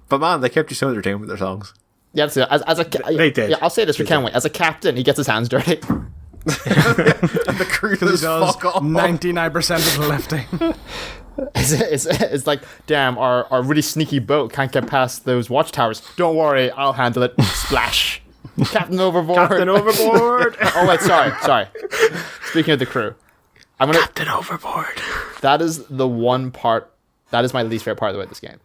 But man, they kept you so entertained with their songs. Yeah, that's it. They did. Yeah, I'll say this for Kenway. As a captain, he gets his hands dirty. And the crew He does does fuck off. 99% of the lifting. It's like, damn, our really sneaky boat can't get past those watchtowers. Don't worry, I'll handle it. Splash. Captain overboard. Captain overboard. Oh wait, sorry. Speaking of the crew, Captain overboard. that is the one part. That is my least favorite part about this game.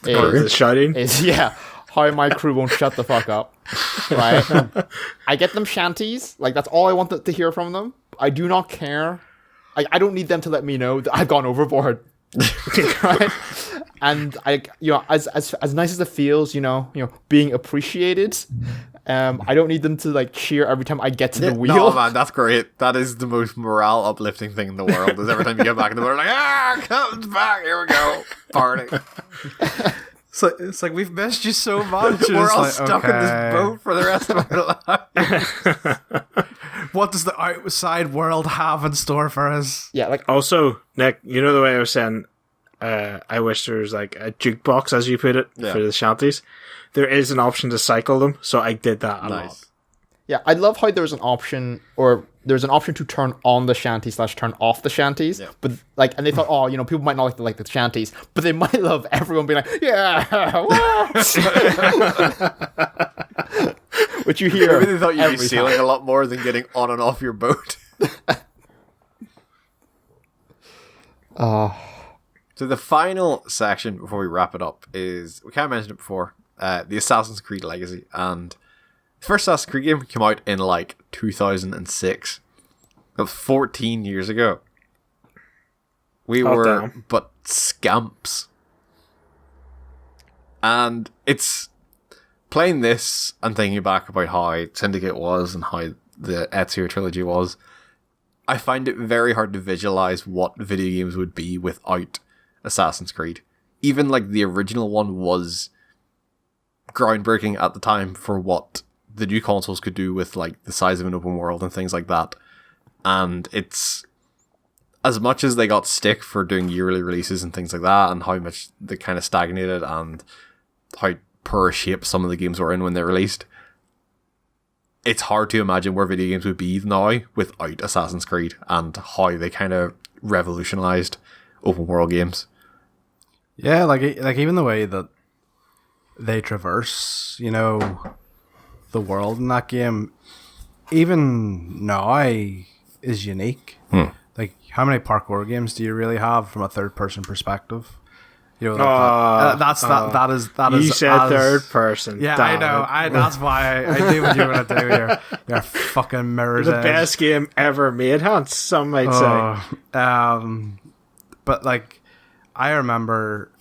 The shouting. Is how my crew won't shut the fuck up. Right? I get them shanties. Like, that's all I want to hear from them. I do not care. I don't need them to let me know that I've gone overboard. Right? And as nice as it feels, being appreciated, I don't need them to like cheer every time I get to the wheel. No, man, that's great. That is the most morale uplifting thing in the world. Is every time you get back in the boat, like, Captain's back. Here we go, party. So it's like, we've missed you so much. We're all like, stuck in this boat for the rest of our lives. What does the outside world have in store for us? Yeah, like Also, Nick, you know the way I was saying, I wish there was like a jukebox, as you put it, for the shanties. There is an option to cycle them, so I did that a lot. yeah, I love how there's an option to turn on the shanty / turn off the shanties. Yeah. But like, and they thought, people might not like the shanties, but they might love everyone being like, yeah, what? Which you hear. Maybe they thought you'd be every sailing time. a lot more than getting on and off your boat. So the final section before we wrap it up is, we kind of mentioned it before, the Assassin's Creed Legacy. And the first Assassin's Creed game came out in like 2006. That was 14 years ago. We were damn. but scamps. And it's playing this and thinking back about how Syndicate was and how the Ezio trilogy was. I find it very hard to visualize what video games would be without Assassin's Creed. Even like the original one was groundbreaking at the time for what the new consoles could do with like the size of an open world and things like that. And it's, as much as they got stick for doing yearly releases and things like that, and how much they kind of stagnated and how poor shape some of the games were in when they released, it's hard to imagine where video games would be now without Assassin's Creed and how they kind of revolutionized open world games. Yeah, like even the way that they traverse, you know, the world in that game, even now is unique. Like, how many parkour games do you really have from a third person perspective? You know, that is. You said third person. Yeah, I know. That's why I knew what you were gonna do. You're fucking mirror's The edge. best game ever made, Hans. Some might say. But like, I remember,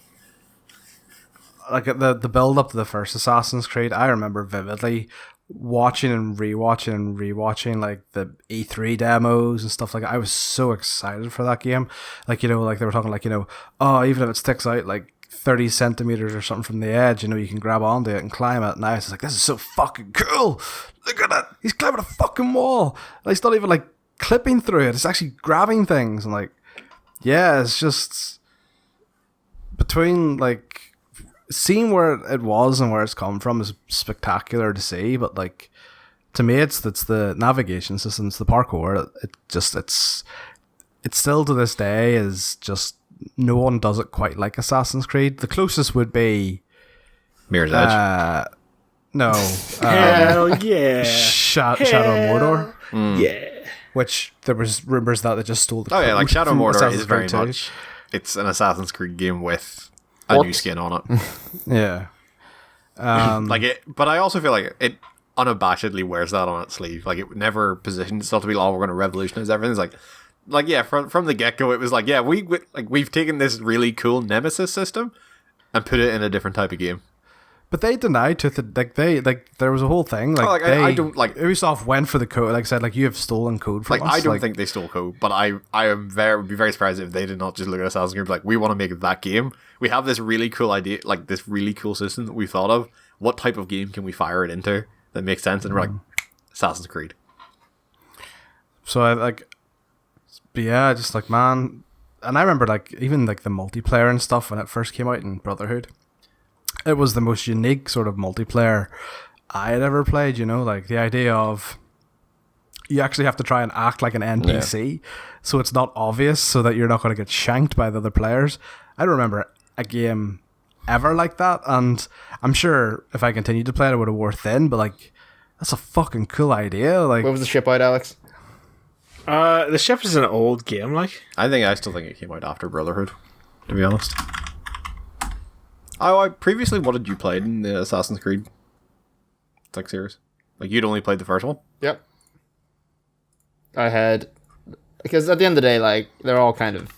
like the build up to the first Assassin's Creed. I remember vividly watching and rewatching like the E3 demos and stuff like that. I was so excited for that game. Like, you know, like they were talking like, you know, oh, even if it sticks out like 30 centimeters or something from the edge, you know, you can grab onto it and climb it. And I was just like, this is so fucking cool. Look at that. He's climbing a fucking wall. Like, it's not even like clipping through it. It's actually grabbing things. And like, yeah, it's just between like seeing where it was and where it's come from is spectacular to see, but like to me it's the navigation system, it's the parkour. It's still to this day is just no one does it quite like Assassin's Creed. The closest would be Mirror's Edge. No. Hell yeah. Shadow of Mordor. Yeah. Which there was rumors that they just stole the Oh yeah, like Shadow of from Mordor Assassin's is very Creed 2. much, it's an Assassin's Creed game with a new skin on it. Yeah. Like it, but I also feel like it unabashedly wears that on its sleeve. Like it never positioned itself to be, oh, we're going to revolutionize everything. It's like yeah, from the get go, it was like, yeah, we've taken this really cool Nemesis system and put it in a different type of game. But they denied to there was a whole thing like, I don't like Ubisoft went for the code, like said like you have stolen code from us. I don't think they stole code, but I would be very surprised if they did not just look at Assassin's Creed like, we want to make that game. We have this really cool idea, like this really cool system that we thought of. What type of game can we fire it into that makes sense? And we're like, Assassin's Creed. So I like, but yeah, just like, man, and I remember like even like the multiplayer and stuff when it first came out in Brotherhood. It was the most unique sort of multiplayer I had ever played, you know, like the idea of you actually have to try and act like an NPC, so it's not obvious, so that you're not going to get shanked by the other players. I don't remember a game ever like that, and I'm sure if I continued to play it, I would have wore thin, but like, that's a fucking cool idea. Like, What was the ship out, Alex? The ship is an old game, like. I still think it came out after Brotherhood, to be honest. Oh, previously, what did you play in the Assassin's Creed like series? Like, you'd only played the first one? Yep. I had, because at the end of the day, like, they're all kind of,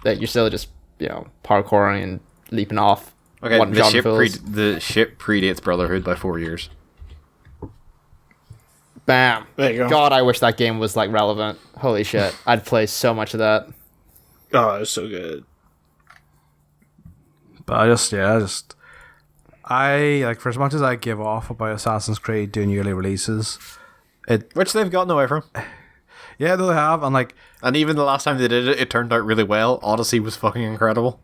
that you're still just, you know, parkouring and leaping off. Okay, the ship predates Brotherhood by 4 years. Bam. There you go. God, I wish that game was, like, relevant. Holy shit. I'd play so much of that. Oh, it was so good. but I like, for as much as I give off about Assassin's Creed doing yearly releases, Which they've gotten away from. yeah, they have, and like, And even the last time they did it, it turned out really well. Odyssey was fucking incredible.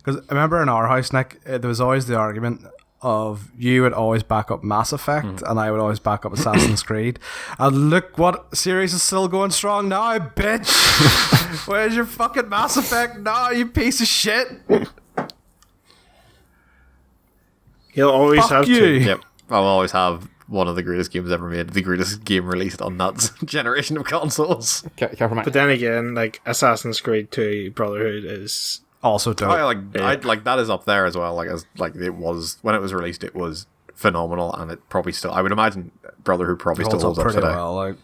because I remember in our house, Nick, there was always the argument of you would always back up Mass Effect and I would always back up Assassin's Creed. And look what series is still going strong now, bitch. Where's your fucking Mass Effect now, you piece of shit? He'll always Fuck have you. to. Yep. I'll always have one of the greatest games ever made. The greatest game released on that generation of consoles. Careful, man. But then again, like, Assassin's Creed 2 Brotherhood is... Also dope. Like that is up there as well. Like it was when it was released, it was phenomenal, and it probably still. I would imagine Brotherhood probably still holds up pretty today. well. Like,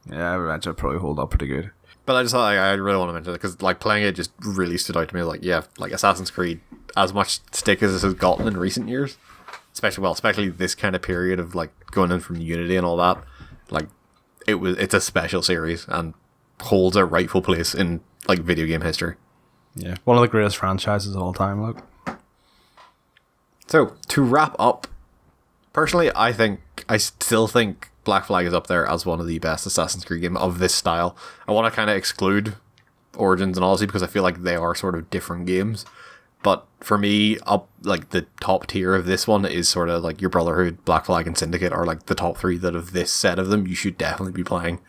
yeah, I would imagine it probably hold up pretty good. But I just thought I really want to mention it because like playing it just really stood out to me. Like, yeah, like Assassin's Creed, as much stick as it has gotten in recent years, especially this kind of period of like going in from Unity and all that. Like, it's a special series and holds a rightful place in like video game history. Yeah, one of the greatest franchises of all time. Look. So to wrap up, personally, I still think Black Flag is up there as one of the best Assassin's Creed games of this style. I want to kind of exclude Origins and Odyssey because I feel like they are sort of different games. But for me, up like the top tier of this one is sort of like your Brotherhood, Black Flag, and Syndicate are like the top 3 that of this set of them you should definitely be playing.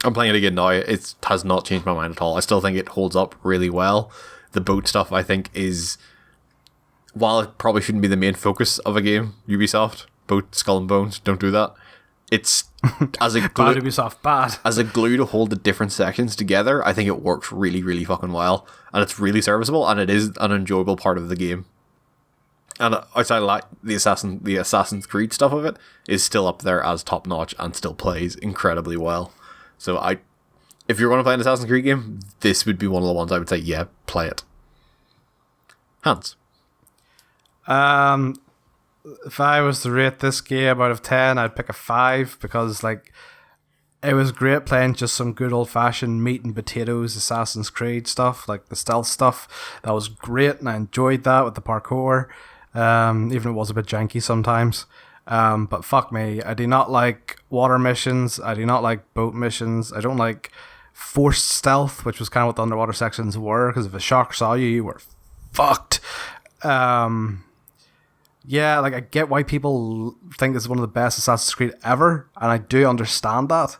I'm playing it again now. It has not changed my mind at all. I still think it holds up really well. The boat stuff, I think, is, while it probably shouldn't be the main focus of a game, Ubisoft, boat, Skull and Bones, don't do that. It's as a glue, Bad Ubisoft, bad. as a glue to hold the different sections together. I think it works really, really fucking well, and it's really serviceable, and it is an enjoyable part of the game. And outside of like the Assassin's Creed stuff of it is still up there as top notch and still plays incredibly well. So if you're going to play an Assassin's Creed game, this would be one of the ones I would say, yeah, play it. Hans. If I was to rate this game out of 10, I'd pick a 5 because like it was great playing just some good old fashioned meat and potatoes Assassin's Creed stuff, like the stealth stuff. That was great, and I enjoyed that with the parkour. Even it was a bit janky sometimes. But fuck me, I do not like water missions. I do not like boat missions. I don't like forced stealth, which was kind of what the underwater sections were, because if a shark saw you, you were fucked. Yeah, like I get why people think this is one of the best Assassin's Creed ever, and I do understand that,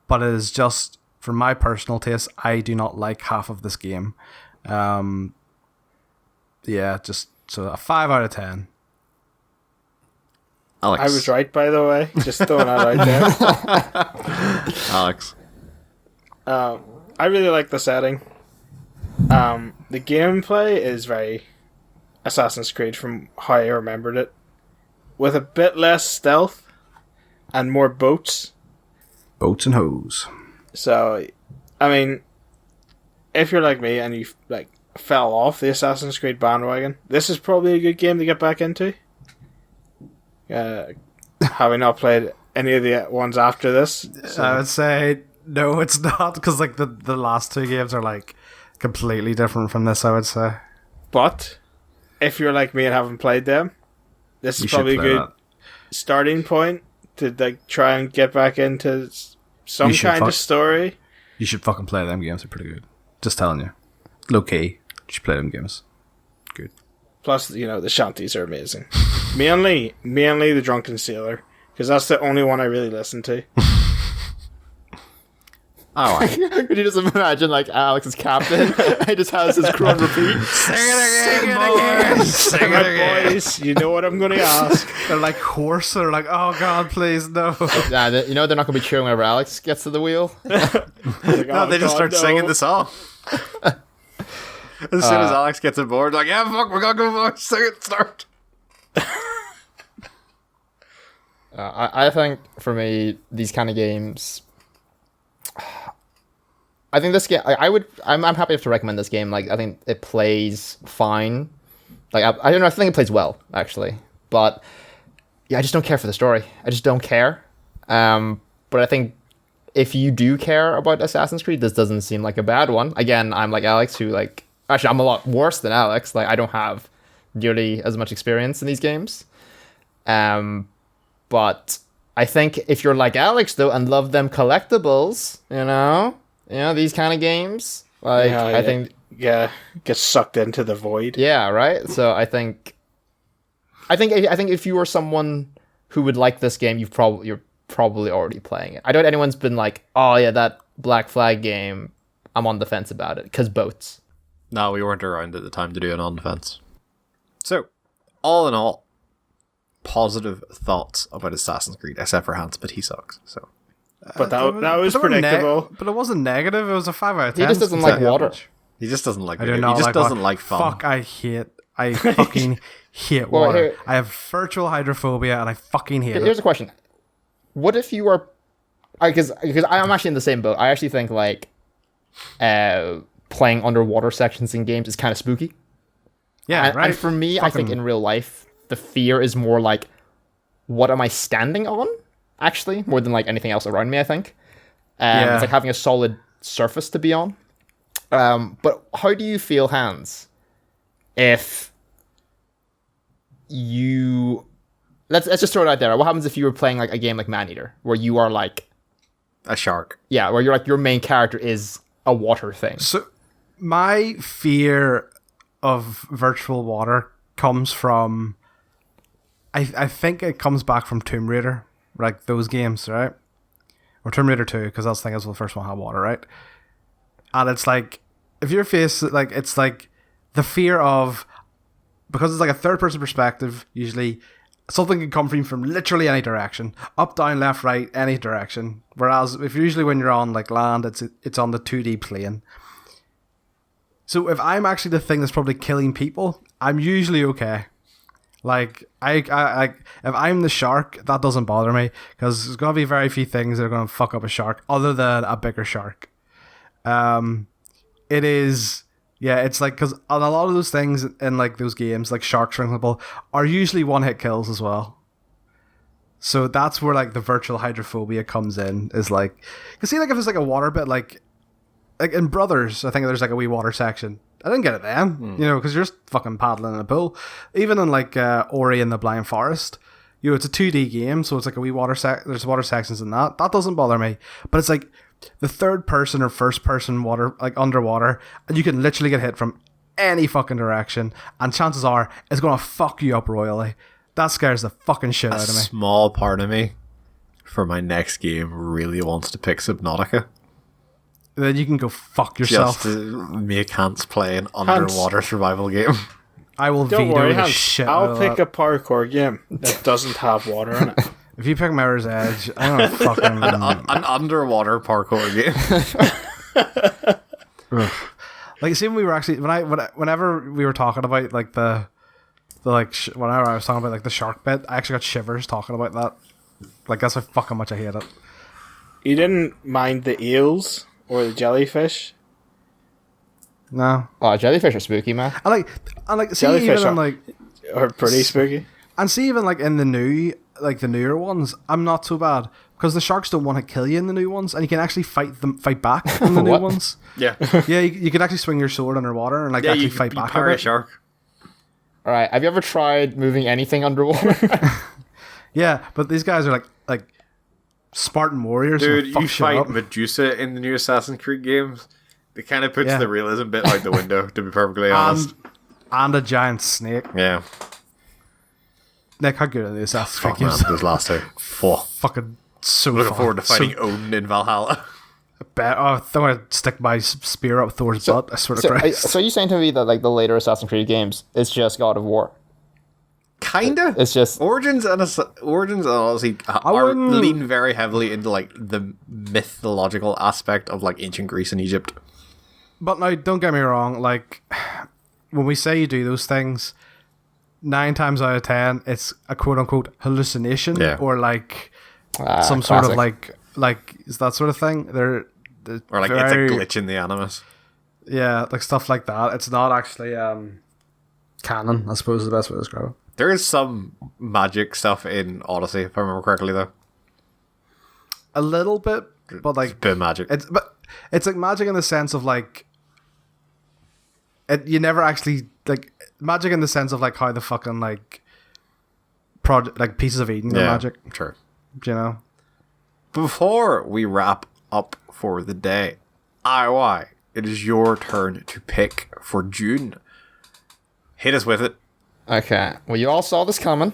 but it is just, for my personal taste, I do not like half of this game. Yeah, just so a 5 out of 10. Alex. I was right, by the way. Just throwing that out there. Alex. I really like the setting. The gameplay is very Assassin's Creed from how I remembered it, with a bit less stealth and more boats. Boats and hoes. So, I mean, if you're like me and you like fell off the Assassin's Creed bandwagon, this is probably a good game to get back into. Having not played any of the ones after this, so. I would say no, it's not, because like the last 2 games are like completely different from this, I would say. But if you're like me and haven't played them, this is probably a good starting point to like try and get back into some kind of story. You should fucking play them games. They're pretty good. Just telling you. Low key. You should play them games. Good. Plus, the shanties are amazing. mainly the Drunken Sailor, because that's the only one I really listen to. Oh, Could you just imagine like Alex is captain? He just has his crew on repeat. Sing it again. Sing it again. Boys, you know what I'm going to ask. They're like hoarse. They're like, oh god, please no. Yeah, they're not going to be cheering whenever Alex gets to the wheel. Like, no, they just start singing the song. As soon as Alex gets aboard, like, yeah, fuck, we're gonna go for it. Sing it, start. I think for me, these kind of games, I think this game, I'm happy to recommend this game. Like, I think it plays fine. Like, I don't know, I think it plays well, actually. But, yeah, I just don't care for the story. I just don't care. But I think if you do care about Assassin's Creed, this doesn't seem like a bad one. Again, I'm like Alex, who, like, actually, I'm a lot worse than Alex. Like, I don't have nearly as much experience in these games. But I think if you're like Alex, though, and love them collectibles, these kind of games, like, I think... Yeah, get sucked into the void. Yeah, right? So I think if you were someone who would like this game, you're probably already playing it. I doubt anyone's been like, oh yeah, that Black Flag game, I'm on the fence about it, because boats. No, we weren't around at the time to do it on the fence. So, all in all, positive thoughts about Assassin's Creed, except for Hans, but he sucks. So, but that was predictable. But it wasn't negative. It was a 5 out of 10. He just doesn't like water. He just doesn't like. I do not he just like doesn't water. like fun. Fuck! I fucking hate Well, water. here- I have virtual hydrophobia, and I fucking hate Here's it. a question: what if you are? Because I'm actually in the same boat. I actually think like playing underwater sections in games is kind of spooky. Yeah, And, right. and for me, I think in real life, the fear is more like, what am I standing on? Actually, more than like anything else around me. I think. Yeah. It's like having a solid surface to be on. But how do you feel, Hans, if you... Let's just throw it out there. What happens if you were playing like a game like Maneater, where you are like... A shark. Yeah, where you're like, your main character is a water thing. So, my fear of virtual water comes from. I think it comes back from Tomb Raider, like those games, right? Or Tomb Raider 2, because that's the first one had water, right? And it's like, if you're faced, like, it's like the fear of, because it's like a third person perspective, usually something can come from literally any direction, up, down, left, right, any direction. Whereas if usually when you're on like land, it's on the 2D plane. So if I'm actually the thing that's probably killing people, I'm usually okay. Like, I if I'm the shark, that doesn't bother me, because there's gonna be very few things that are gonna fuck up a shark other than a bigger shark. It is, yeah, it's like, because a lot of those things in like those games, like sharks, for example, are usually one-hit kills as well. So that's where like the virtual hydrophobia comes in. Is like, you see, like if it's like a water bit, like in Brothers, I think there's like a wee water section. I didn't get it then, you know, because you're just fucking paddling in a pool. Even in like Ori and the Blind Forest, you know, it's a 2D game, so it's like a wee water there's water sections in that. That doesn't bother me. But it's like the third person or first person water, like underwater, and you can literally get hit from any fucking direction, and chances are it's gonna fuck you up royally. That scares the fucking shit out of me. A small part of me, for my next game, really wants to pick Subnautica. Then you can go fuck yourself. Just to make Hans play an underwater survival game. I will Don't veto worry, the Hans. shit I'll out of pick that. a parkour game that doesn't have water in it. If you pick Mirror's Edge, I'm gonna fucking An underwater parkour game. like. See, when we were actually whenever we were talking about like the like whenever I was talking about like the shark bit, I actually got shivers talking about that. Like, that's how fucking much I hate it. You didn't mind the eels or the jellyfish? No, Oh, jellyfish are spooky, man. I like see Jellyfish even are- in, like Or pretty spooky? and see even like in the newer ones, I'm not so bad because the sharks don't want to kill you in the new ones, and you can actually fight back in the new What? ones. Yeah. Yeah, you can actually swing your sword underwater and like actually fight back. Power a a bit. shark. All right, have you ever tried moving anything underwater? Yeah, but these guys are like Spartan warriors. Dude, and fuck you shit fight up. Medusa in the new Assassin's Creed games. It kind of puts Yeah. the realism bit out the window, to be perfectly honest. and a giant snake. Yeah. Nick, how good are the Assassin's Creed Fuck, man, games? those last two. Fuck. Fucking so Looking fun. forward to fighting So Odin in Valhalla. bad. Oh, I'm gonna stick my spear up Thor's butt. I swear to so, Christ. so are you saying to me that like the later Assassin's Creed games, it's just God of War? Kinda. It's just Origins and Odyssey wouldn't- lean very heavily into like the mythological aspect of like ancient Greece and Egypt. But now, don't get me wrong. Like, when we say you do those things, 9 times out of 10, it's a quote unquote hallucination, Yeah. or like some sort of classic. like is that sort of thing. They're Or like very, it's a glitch in the animus. Yeah, like stuff like that. It's not actually canon, I suppose is the best way to describe it. There is some magic stuff in Odyssey, if I remember correctly, though. A little bit, but like It's a bit of magic. it's like magic in the sense of like you never actually like magic in the sense of like how the fucking like project like Pieces of Eden are magic, Sure. you know. Before we wrap up for the day, IOI, it is your turn to pick for June. Hit us with it. Okay. Well, you all saw this coming,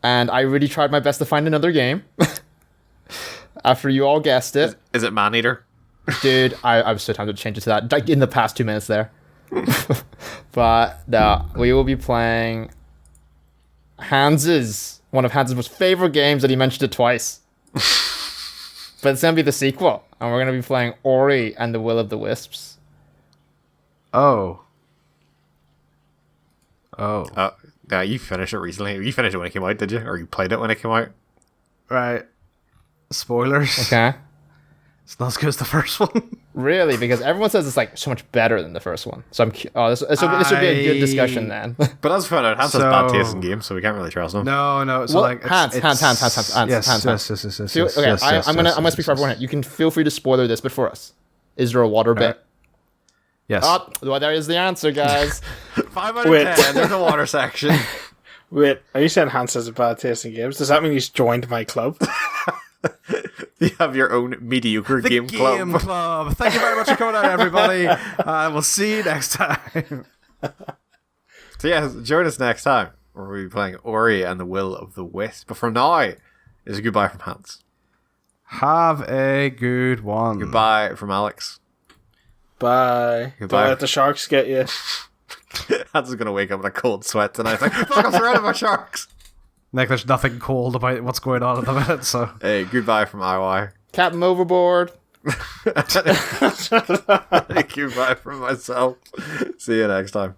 and I really tried my best to find another game. After you all guessed it, Is it Maneater? dude, I was so tempted to change it to that like in the past 2 minutes there. But no, we will be playing one of Hans's most favorite games that he mentioned it twice. But it's gonna be the sequel, and we're gonna be playing Ori and the Will of the Wisps. Oh, Yeah, you finished it recently. You finished it when it came out, did you? Or you played it when it came out? right. Spoilers. Okay. It's not as good as the first one. Really? Because everyone says it's like so much better than the first one. So this would be a good discussion then. But as we found out, Hans has So- bad taste in games, so we can't really trust him. No. So Well, like Hans. Yes, Okay, I'm gonna speak for everyone here. You can feel free to spoiler this bit for us. Is there a water bit? Yes. Oh, well, there is the answer, guys. 5 out of Wait. 10, there's a water section. Wait, are you saying Hans has a bad taste in games? Does that mean he's joined my club? You have your own mediocre The game club. Club. Thank you very much for coming out, everybody. We'll see you next time. So yeah, join us next time where we'll be playing Ori and the Will of the Wisp. But for now, it's a goodbye from Hans. Have a good one. Goodbye from Alex. Bye. Goodbye. Don't let the sharks get you. Hans is going to wake up in a cold sweat tonight. Like, fuck, I'm surrounded by sharks. Nick, there's nothing cold about what's going on at the minute, so... Hey, goodbye from IY. Captain overboard. Goodbye from myself. See you next time.